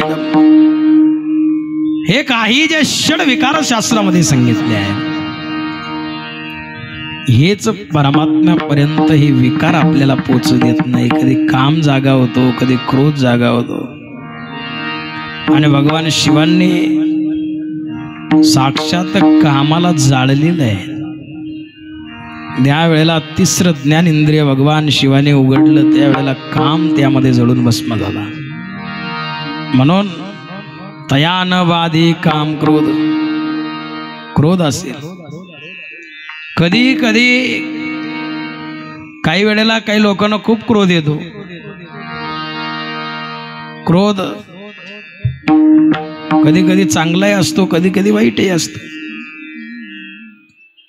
हे काही जे षड विकार शास्त्रामध्ये सांगितले आहे, हेच परमात्म्यापर्यंत हे विकार आपल्याला पोचू देत नाही. कधी काम जागा होतो, कधी क्रोध जागा होतो. आणि भगवान शिवांनी साक्षात कामाला जाळलेलं आहे. ज्या वेळेला तिसरं ज्ञान इंद्रिय भगवान शिवाने उघडलं त्यावेळेला काम त्यामध्ये जळून भस्म झाला. म्हणून तया न बाधी काम क्रोध. क्रोध असेल कधी कधी काही वेळेला काही लोकांना खूप क्रोध येतो. क्रोध कधी कधी चांगलाही असतो, कधी कधी वाईटही असतो.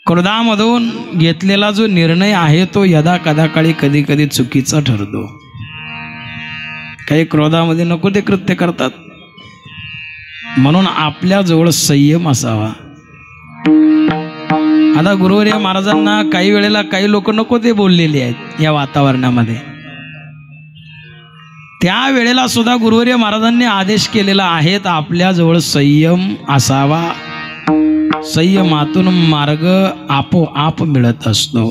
क्रोधामधून घेतलेला जो निर्णय आहे तो यदा कदा काळी कधी कधी चुकीचा ठरतो. काही क्रोधामध्ये नको ते कृत्य करतात. म्हणून आपल्या जवळ संयम असावा. आता गुरुवर्य महाराजांना काही वेळेला काही लोक नको ते बोललेले आहेत या वातावरणामध्ये. त्या वेळेला सुद्धा गुरुवर्य महाराजांनी आदेश केलेला आहे तर आपल्या जवळ संयम असावा. संयमातून मार्ग आपोआप मिळत असतो.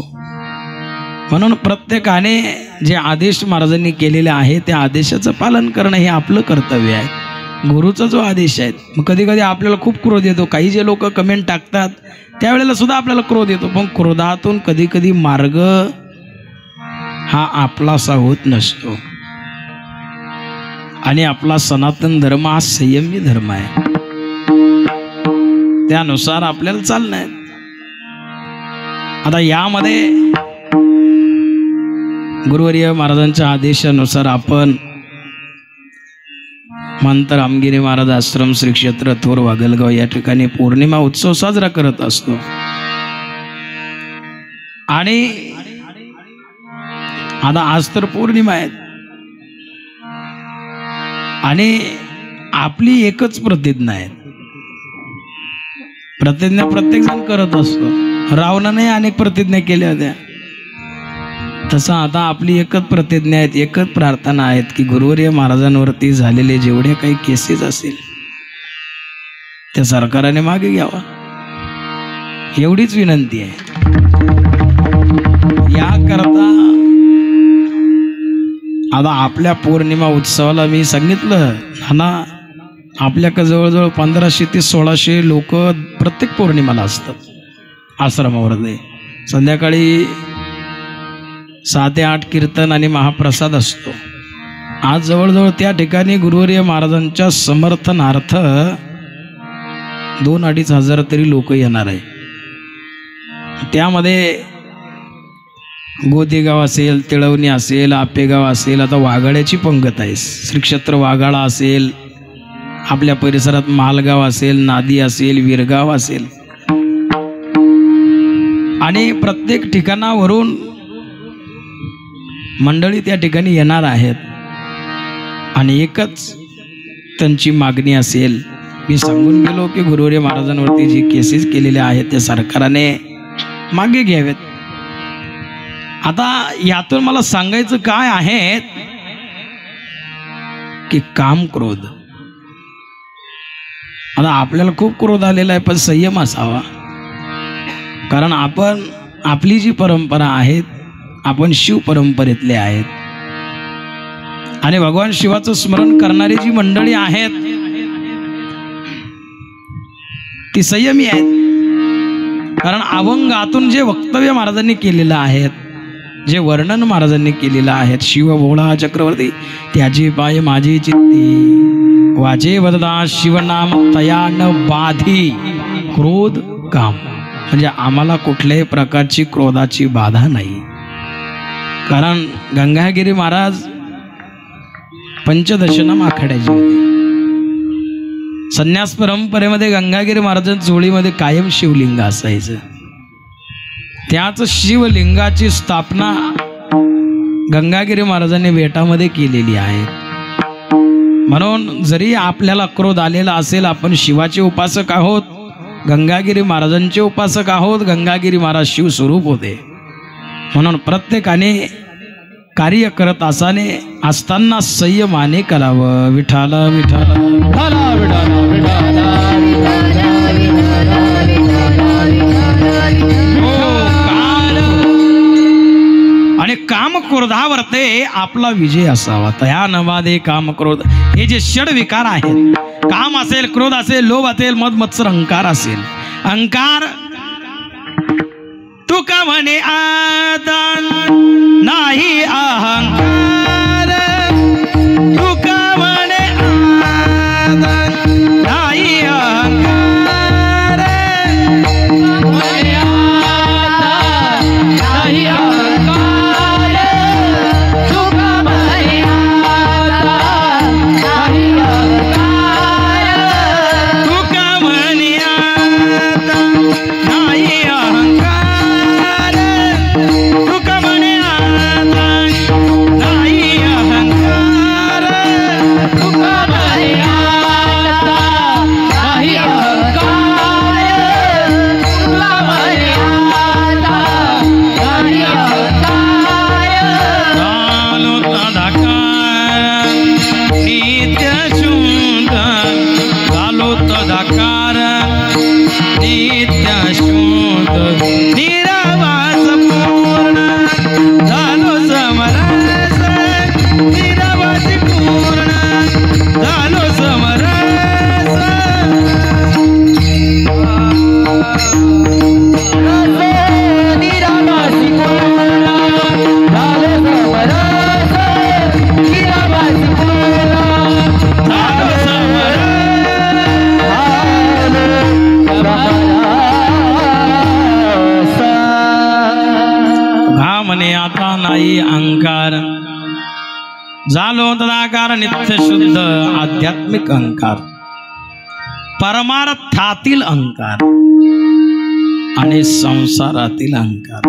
म्हणून प्रत्येकाने जे आदेश महाराजांनी केलेले आहे त्या आदेशाचं पालन करणं हे आपलं कर्तव्य आहे. गुरुचा जो आदेश आहे. मग कधी कधी आपल्याला खूप क्रोध येतो. काही जे लोक कमेंट टाकतात त्यावेळेला सुद्धा आपल्याला क्रोध येतो. पण क्रोधातून कधी कधी मार्ग हा आपलासा होत नसतो. आणि आपला सनातन धर्म हा संयमी धर्म आहे. त्यानुसार आपल्याला चालणं आहे. आता यामध्ये गुरुवर्य महाराजांच्या आदेशानुसार आपण महंत रामगिरी महाराज आश्रम श्री क्षेत्र थोर वागलगाव या ठिकाणी पौर्णिमा उत्सव साजरा करत असतो. आणि आता आज तर पौर्णिमा आहे आणि आपली एकच प्रतिज्ञा आहे. प्रतिज्ञा प्रत्येक जण करत असतो. रावणाने अनेक प्रतिज्ञा केल्या होत्या. तसं आता आपली एकच प्रतिज्ञा आहेत, एकच प्रार्थना आहेत की गुरुवर्य महाराजांवरती झालेले जेवढे काही केसेस असतील त्या सरकारने मागे घ्यावा. एवढीच विनंती आहे. याकरता आता आपल्या पौर्णिमा उत्सवाला मी सांगितलं ना, आपल्याकडे जवळजवळ 1500 ते 1600 लोक प्रत्येक पौर्णिमाला असतात आश्रमावरती. संध्याकाळी 6 ते 8 कीर्तन आणि महाप्रसाद असतो. आज जवळजवळ त्या ठिकाणी गुरुवर्य महाराजांच्या समर्थनार्थ 2-2.5 हजार तरी लोक येणार आहे. त्यामध्ये गोदेगाव असेल, तिळवणी असेल, आपेगाव असेल, आता वाघाड्याची पंगत आहे. श्री क्षेत्र वाघाडा असेल, आपल्या परिसरात मालगाव असेल, नादी असेल, विरगाव असेल आणि प्रत्येक ठिकाणावरून मंडळी त्या ठिकाणी येणार आहेत. आणि एकच त्यांची मागणी असेल. मी सांगून गेलो की गुरुवर्य महाराजांवरती जे केसेस केलेले आहेत त्या सरकारने मागे घ्यावेत. आता यातून मला सांगायचं काय आहे की काम क्रोध. आता आपल्याला खूप क्रोध आलेला आहे पण संयम असावा. कारण आपण आपली जी परंपरा आहे आपण शिव परंपरेतले आहेत आणि भगवान शिवाचं स्मरण करणारी जी मंडळी आहेत ती संयमी आहेत. कारण अभंगातून जे वक्तव्य महाराजांनी केलेलं आहे, जे वर्णन महाराजांनी केलेलं आहे, शिव भोळा चक्रवर्ती त्याचे पाय माझे चित्ती वाजे वददा शिवनाम तया न बाधी क्रोध काम. म्हणजे आम्हाला कुठल्याही प्रकारची क्रोधाची बाधा नाही. कारण गंगागिरी महाराज पंचदशनाम आखाड्याचे होते. संन्यास परंपरेमध्ये गंगागिरी महाराजांच्या जोडीमध्ये कायम शिवलिंग असायचं. त्याच शिवलिंगाची स्थापना गंगागिरी महाराजांनी बेटामध्ये केलेली आहे. म्हणून जरी आपल्याला क्रोध आलेला असेल, आपण शिवाचे उपासक आहोत, गंगागिरी महाराजांचे उपासक आहोत. गंगागिरी महाराज शिव स्वरूप होते. म्हणून प्रत्येकाने कार्य करत असताना संयमाने करावं. विठाला विठाला विठाला विठाला आणि काम क्रोधावरते आपला विजय असावा. तया नवादे काम क्रोध, हे जे षड विकार आहेत, काम असेल, क्रोध असेल, लोभ असेल, मद मत्सर, अहंकार असेल. अहंकार तुका म्हणे आता नाही अहंकार, तुका म्हणे आता नाही अहंकार, म्हणे आता नाही अहंकार, तुका म्हणे आता नाही अहंकार, तुका म्हणे आता नाही अहंकार, तुका म्हणे आता नाही अहंकार, तुका म्हणे आता नाही अहंकार, तुका म्हणे आता नाही अहंकार. चालो तदाकार नित्य शुद्ध, चालो तदाकार नित्य शुद्ध, निरावास पूर्ण झालो समरस, निरावासी पूर्ण झालो समरस. निरावासी पूर्ण झालो समरस, निरावासी पूर्ण झालो म्हणे आता नाही अहंकार, झालो तदाकार नित्य शुद्ध, आध्यात्मिक अहंकार, परमार्थातील अहंकार आणि संसारातील अहंकार.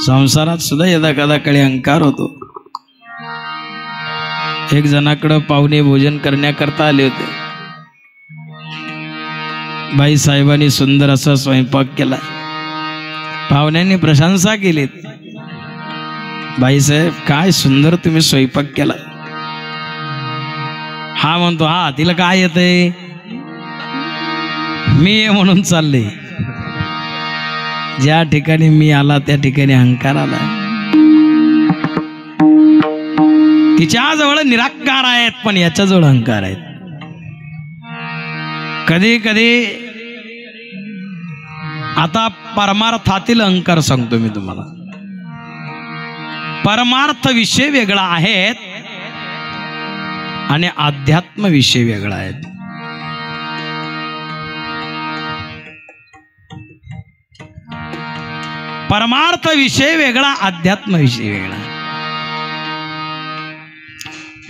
संसारात सुद्धा यदा कदा कधी अहंकार होतो. एक जणाकडे पाहुणे भोजन करण्याकरता आले होते. बाई साहेबांनी सुंदर असा स्वयंपाक केला. पाहुण्यांनी प्रशंसा केली. बाईसाहेब काय सुंदर तुम्ही स्वयंपाक केला. हा म्हणतो हा तिला काय येतंय, मी ये म्हणून चालले. ज्या ठिकाणी मी आला त्या ठिकाणी अहंकार आला. तिच्या जवळ निराकार आहेत पण याच्या जवळ अहंकार आहेत. कधी कधी आता परमार्थातील अहंकार सांगतो मी तुम्हाला. परमार्थ विषय वेगळा आहेत आणि अध्यात्म विषय वेगळा आहेत. परमार्थ विषय वेगळा, अध्यात्म विषय वेगळा.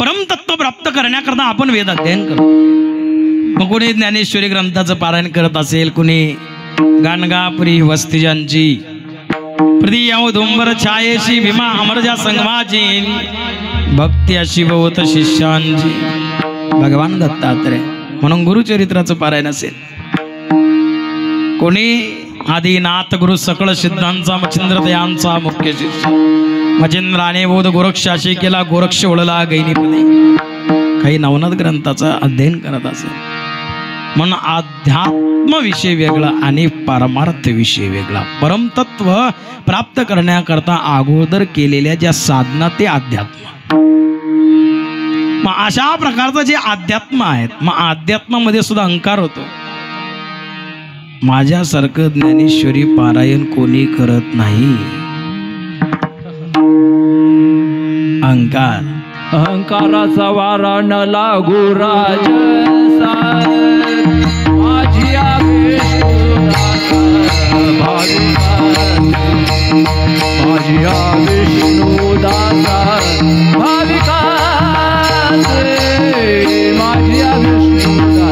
परमतत्व प्राप्त करण्याकरता आपण वेद अध्ययन करतो. मग कोणी ज्ञानेश्वरी ग्रंथाचं पारायण करत असेल, कुणी गाणगापुरी वस्तिजांची, प्रियौदुंबर छायेशी भीमा अमरजा संगमाची, भक्ती अशी बहुत शिष्यांची, भगवान दत्तात्रय म्हणून गुरुचरित्राचं पारायण असेल. कोणी आदिनाथ गुरु सकळ सिद्धांचा मच्छिंद्रतयांचा मुख्य शिष्य, मच्छिंद्राने बोध गोरक्षाशी केला, गोरक्ष ओळला गैनीपणे. काही नवनाथ ग्रंथाचं अध्ययन करत असेल. म्हणून अध्यात्म विषय वेगळा आणि परमार्थ विषय वेगळा. परमतत्व प्राप्त करण्याकरता अगोदर केलेल्या ज्या साधना ते अध्यात्म. मग अशा प्रकारचं जे अध्यात्म आहेत, मग अध्यात्मामध्ये सुद्धा अहंकार होतो. माझ्यासारखं ज्ञानेश्वरी पारायण कोणी करत नाही. अहंकार, अहंकाराचा वारा न लागू राजसा, माझी विष्णुदासा भाविका, माझी विष्णुदासा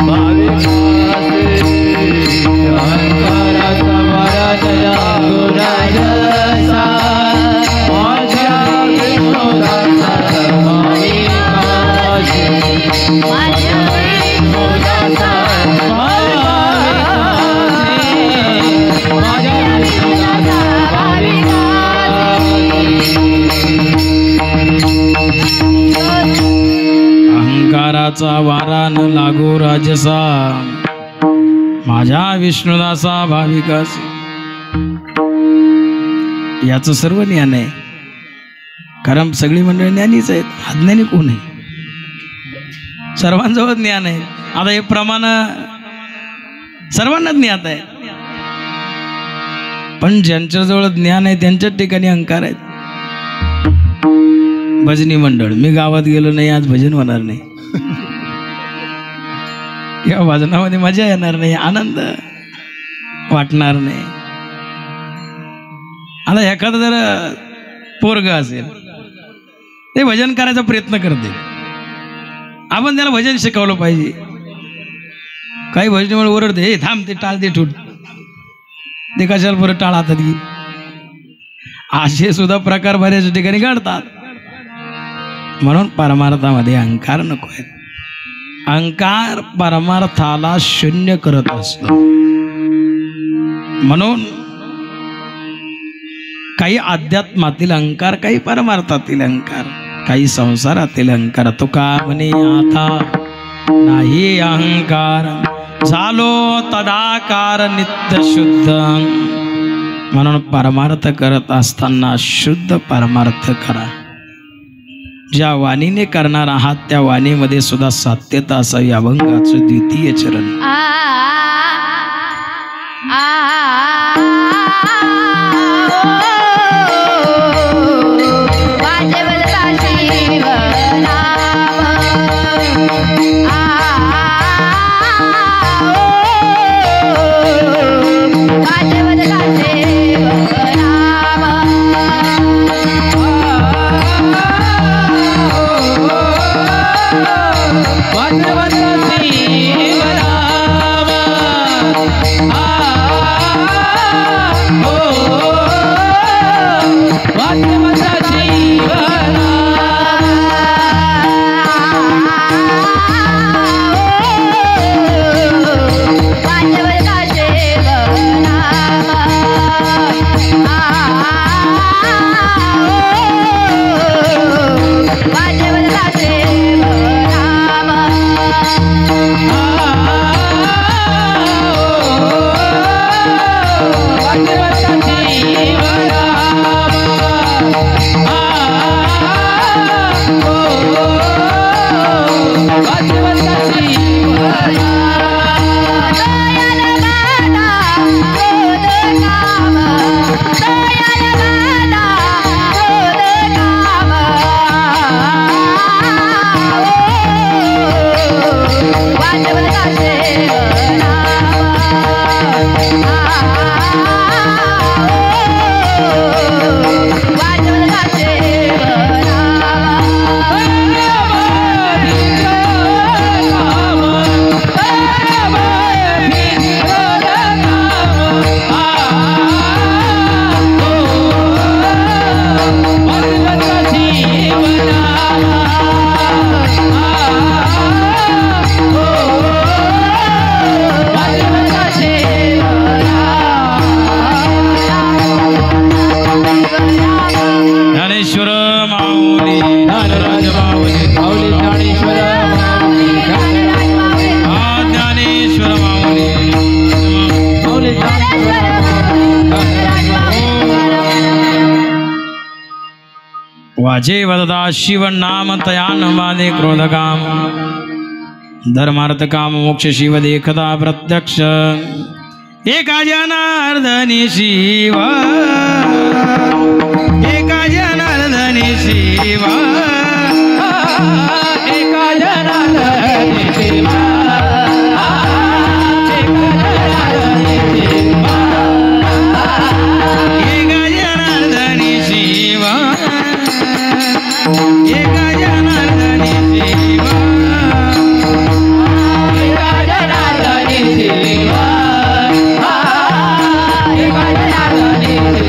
भाविका. अहंकाराचा वारा न लागू राजसा, माझ्या विष्णुदासा अहंकाराचा वारा न लागो राजसा, माझ्या विष्णुदासा भाविकास. याचं सर्व ज्ञान आहे, कारण सगळी मंडळी ज्ञानीच आहेत. अज्ञानी कोण आहे? सर्वांजवळ ज्ञान आहे. आता हे प्रमाण सर्वांना ज्ञात आहे, पण ज्यांच्याजवळ ज्ञान आहे त्यांच्याच ठिकाणी अहंकार आहेत. भजनी मंडळ, मी गावात गेलो नाही आज भजन होणार नाही, किंवा भजनामध्ये मजा येणार नाही, आनंद वाटणार नाही. आता एखादं जर पोरग असेल, ते भजन करायचा प्रयत्न करते, आपण त्याला भजन शिकवलं पाहिजे. काही भजनामुळे ओरडते, हे थांब, ते टाळ दे, ठूट ते कशाला परत टाळ हातात घे. असे सुद्धा प्रकार बऱ्याच ठिकाणी घडतात. म्हणून परमार्थामध्ये अहंकार नको आहे. अहंकार परमार्थाला शून्य करत असतो. म्हणून काही अध्यात्मातील अहंकार, काही परमार्थातील अहंकार, काही संसारातील अहंकार. तुका म्हणे आता नाही अहंकार, झालो तदाकार नित्य शुद्ध. म्हणून परमार्थ करत असताना शुद्ध परमार्थ करा. ज्या वाणीने करणार आहात त्या वाणीमध्ये सुद्धा सात्यता असावी. अभंगाचं द्वितीय चरण. वाजे वददा शिव नाम तयान वादे क्रोध काम धर्मार्थ काम मोक्ष शिव देखता प्रत्यक्ष एका जनार्दनी शिव एका जनार्दनी शिव एका जनार्दनी शिव Jai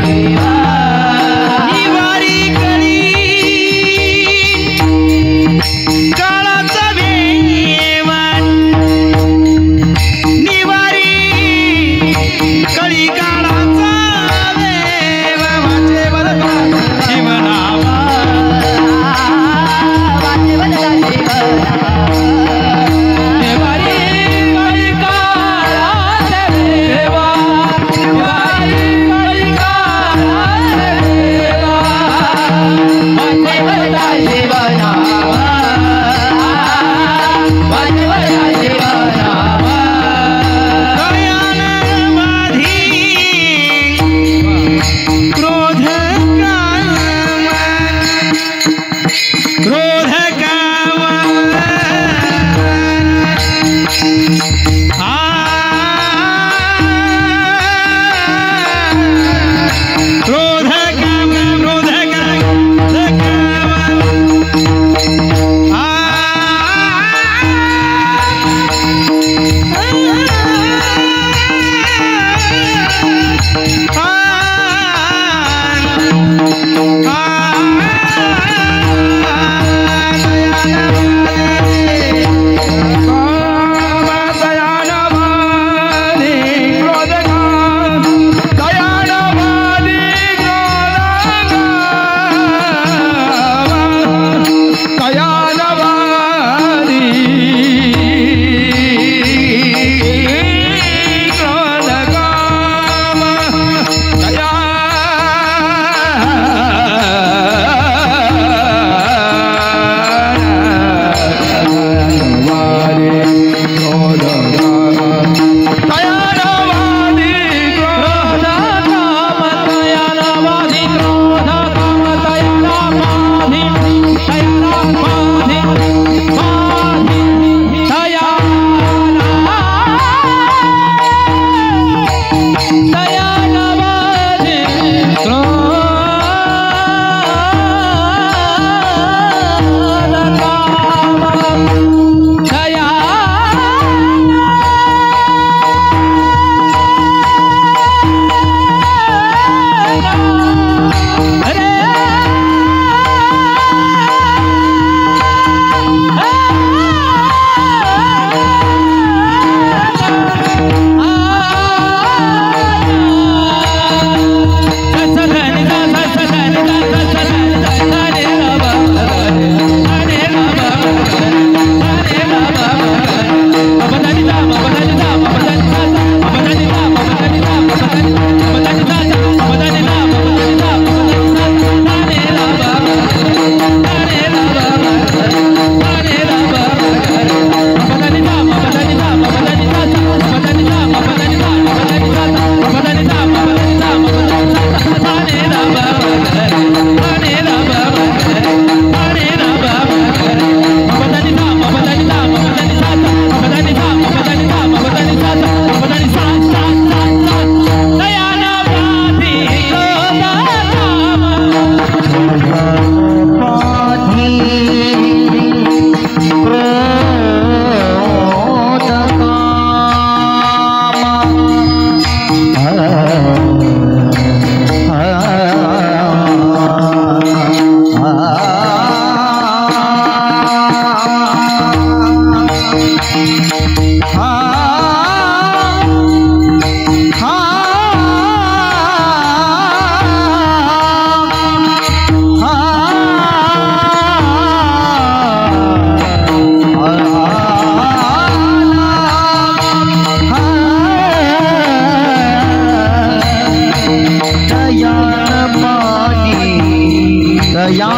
दया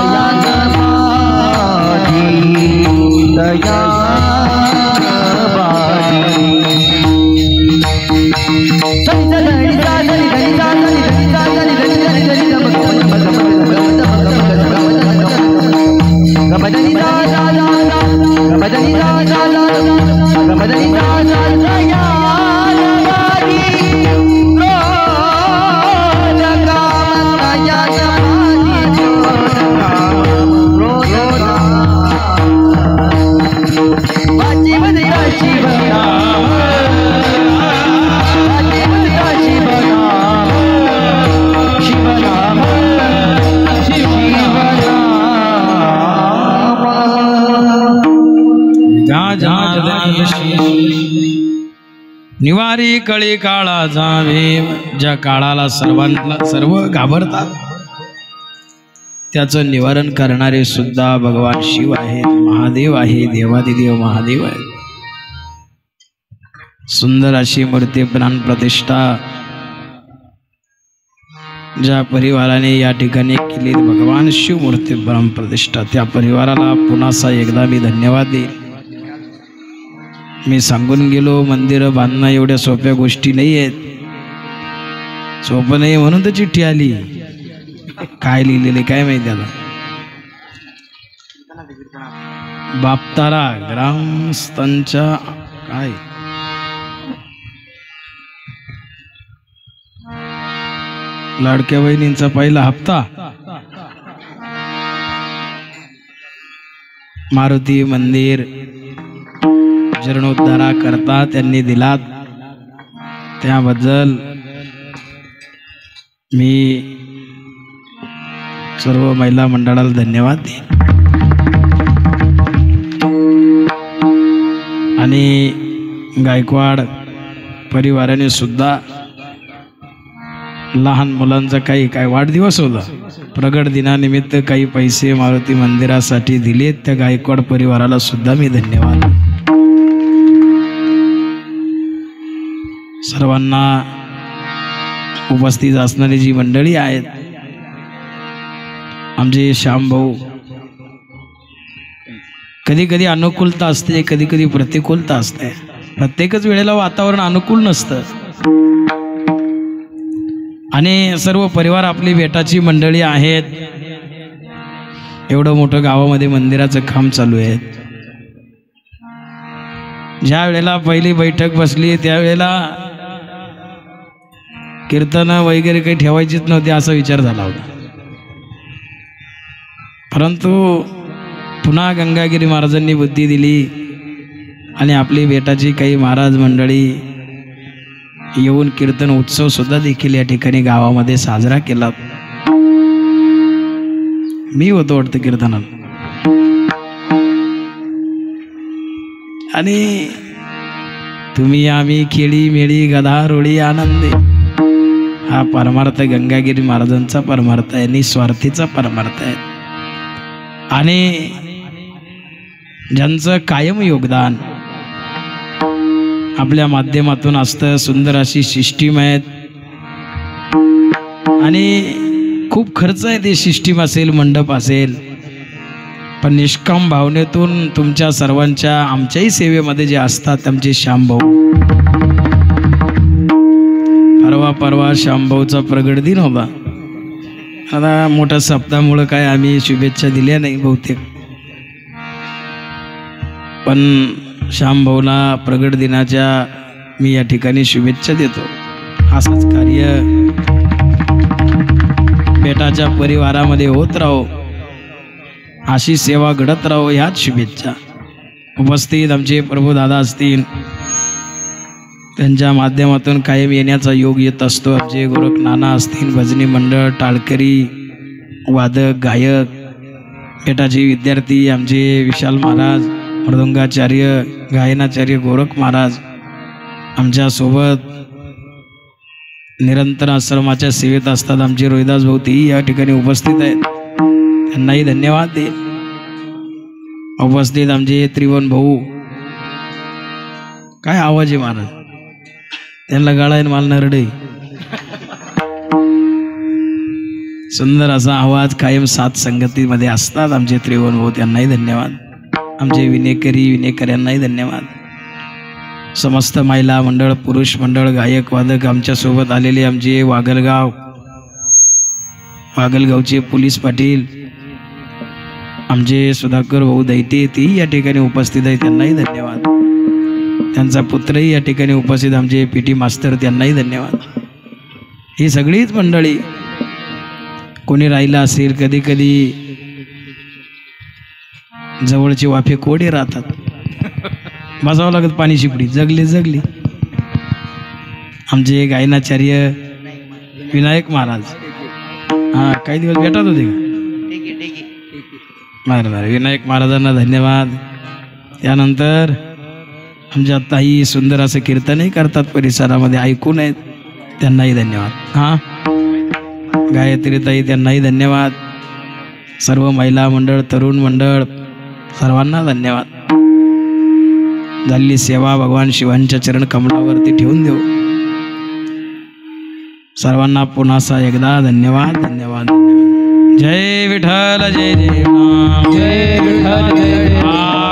दया निवारी कळी काळा जावे, ज्या काळाला सर्व घाबरतात त्याचं निवारण करणारे सुद्धा भगवान शिव आहेत, महादेव आहे, देवादिदेव महादेव आहे. सुंदर अशी मूर्ती प्राण प्रतिष्ठा ज्या परिवाराने या ठिकाणी केली भगवान शिव मूर्ती प्राण प्रतिष्ठा, त्या परिवाराला पुन्हा एकदा मी धन्यवाद देईन. मी सांगून गेलो मंदिर बांधणं एवढ्या सोप्या गोष्टी नाही आहेत. सोपं नाही म्हणून तर चिठ्ठी आली. काय लिहिलेले काय माहिती त्याला. बापतारा ग्रामस्थांच्या काय लाडक्या बहिणींचा पहिला हप्ता मारुती मंदिर जीर्णोद्धारा करता त्यांनी दिलात, त्याबद्दल मी सर्व महिला मंडळाला धन्यवाद देईन. आणि गायकवाड परिवाराने सुद्धा लहान मुलांचा काय वाढदिवस होता, प्रगट दिनानिमित्त काही पैसे मारुती मंदिरासाठी दिलेत. त्या गायकवाड परिवाराला सुद्धा मी धन्यवाद. सर्वांना उपस्थित असणारी जी मंडळी आहेत, आमचे श्यामभाऊ, कधी कधी अनुकूलता असते, कधी कधी प्रतिकूलता असते. प्रत्येकच वेळेला वातावरण अनुकूल नसतं. आणि सर्व परिवार आपली बेटाची मंडळी आहेत. एवढं मोठं गावामध्ये मंदिराचं काम चालू आहे. ज्या वेळेला पहिली बैठक बसली त्यावेळेला कीर्तन वगैरे काही ठेवायचीच नव्हती असा विचार झाला होता. परंतु पुन्हा गंगागिरी महाराजांनी बुद्धी दिली आणि आपली बेटाची काही महाराज मंडळी येऊन कीर्तन उत्सव सुद्धा देखील या ठिकाणी गावामध्ये साजरा केला. मी होतो वाटतं कीर्तनाला. आणि तुम्ही आम्ही खेळी मेळी गधा रोळी आनंदे, हा परमार्थ गंगागिरी महाराजांचा परमार्थ आहे, निस्वार्थीचा परमार्थ आहे. आणि ज्यांचं कायम योगदान आपल्या माध्यमातून असतं, सुंदर अशी सिस्टीम आहेत आणि खूप खर्च आहे. ते सिस्टीम असेल, मंडप असेल, पण निष्काम भावनेतून तुमच्या सर्वांच्या आमच्याही सेवेमध्ये जे असतात आमचे श्यामभाऊ. परवा श्यामभाऊचा प्रगट दिन होता. आता मोठ्या सप्ताहामुळं काय आम्ही शुभेच्छा दिल्या नाही बहुतेक, पण श्यामभाऊला प्रगट दिनाच्या मी या ठिकाणी शुभेच्छा देतो. असंच कार्य बेटाच्या परिवारामध्ये होत राहो, अशी सेवा घडत राहो, ह्याच शुभेच्छा. उपस्थित आमचे प्रभुदादा असतील, त्यांच्या माध्यमातून कायम येण्याचा योग येत असतो. आमचे गोरख नाना असतील, भजनी मंडळ, टाळकरी, वादक, गायक, बेटाचे विद्यार्थी, आमचे विशाल महाराज, मृदंगाचार्य, गायनाचार्य गोरख महाराज आमच्यासोबत निरंतर आश्रमाच्या सेवेत असतात. आमचे रोहिदास भाऊ तेही या ठिकाणी उपस्थित आहेत, त्यांनाही धन्यवाद दे. उपस्थित आमचे त्रिवन भाऊ, काय आवाज आहे महाराज, त्यांना गाळा आहे मला नरडे. सुंदर असा आवाज कायम साथ संगतीमध्ये असतात आमचे त्रिभुवन भाऊ, त्यांनाही धन्यवाद. आमचे विनेकऱ्यांनाही धन्यवाद. समस्त महिला मंडळ, पुरुष मंडळ, गायक वादक, आमच्यासोबत आलेले आमचे वागलगावचे पोलीस पाटील, आमचे सुधाकर भाऊ दैते, तेही या ठिकाणी उपस्थित आहेत, त्यांनाही धन्यवाद. त्यांचा पुत्रही या ठिकाणी उपस्थित, आमचे पीटी मास्तर, त्यांनाही धन्यवाद. ही सगळीच मंडळी, कोणी राहिलं असेल, कधी कधी जवळचे वाफे कोडे राहतात, बसावं लागत पाणी शिपडी, जगली. आमचे गायनाचार्य विनायक महाराज, हां काही दिवस भेटत होते का? बरं, विनायक महाराजांना धन्यवाद. त्यानंतर आमच्या ताई सुंदर असं कीर्तनही करतात परिसरामध्ये, ऐकून आहेत, त्यांनाही धन्यवाद. हां गायत्री ताई, त्यांनाही धन्यवाद. सर्व महिला मंडळ, तरुण मंडळ, सर्वांना धन्यवाद. झालेली सेवा भगवान शिवांच्या चरण कमलावरती ठेवून देऊ. सर्वांना पुन्हा एकदा धन्यवाद. जय विठ्ठल, जय जय राम, जय विठ्ठल, जय राम.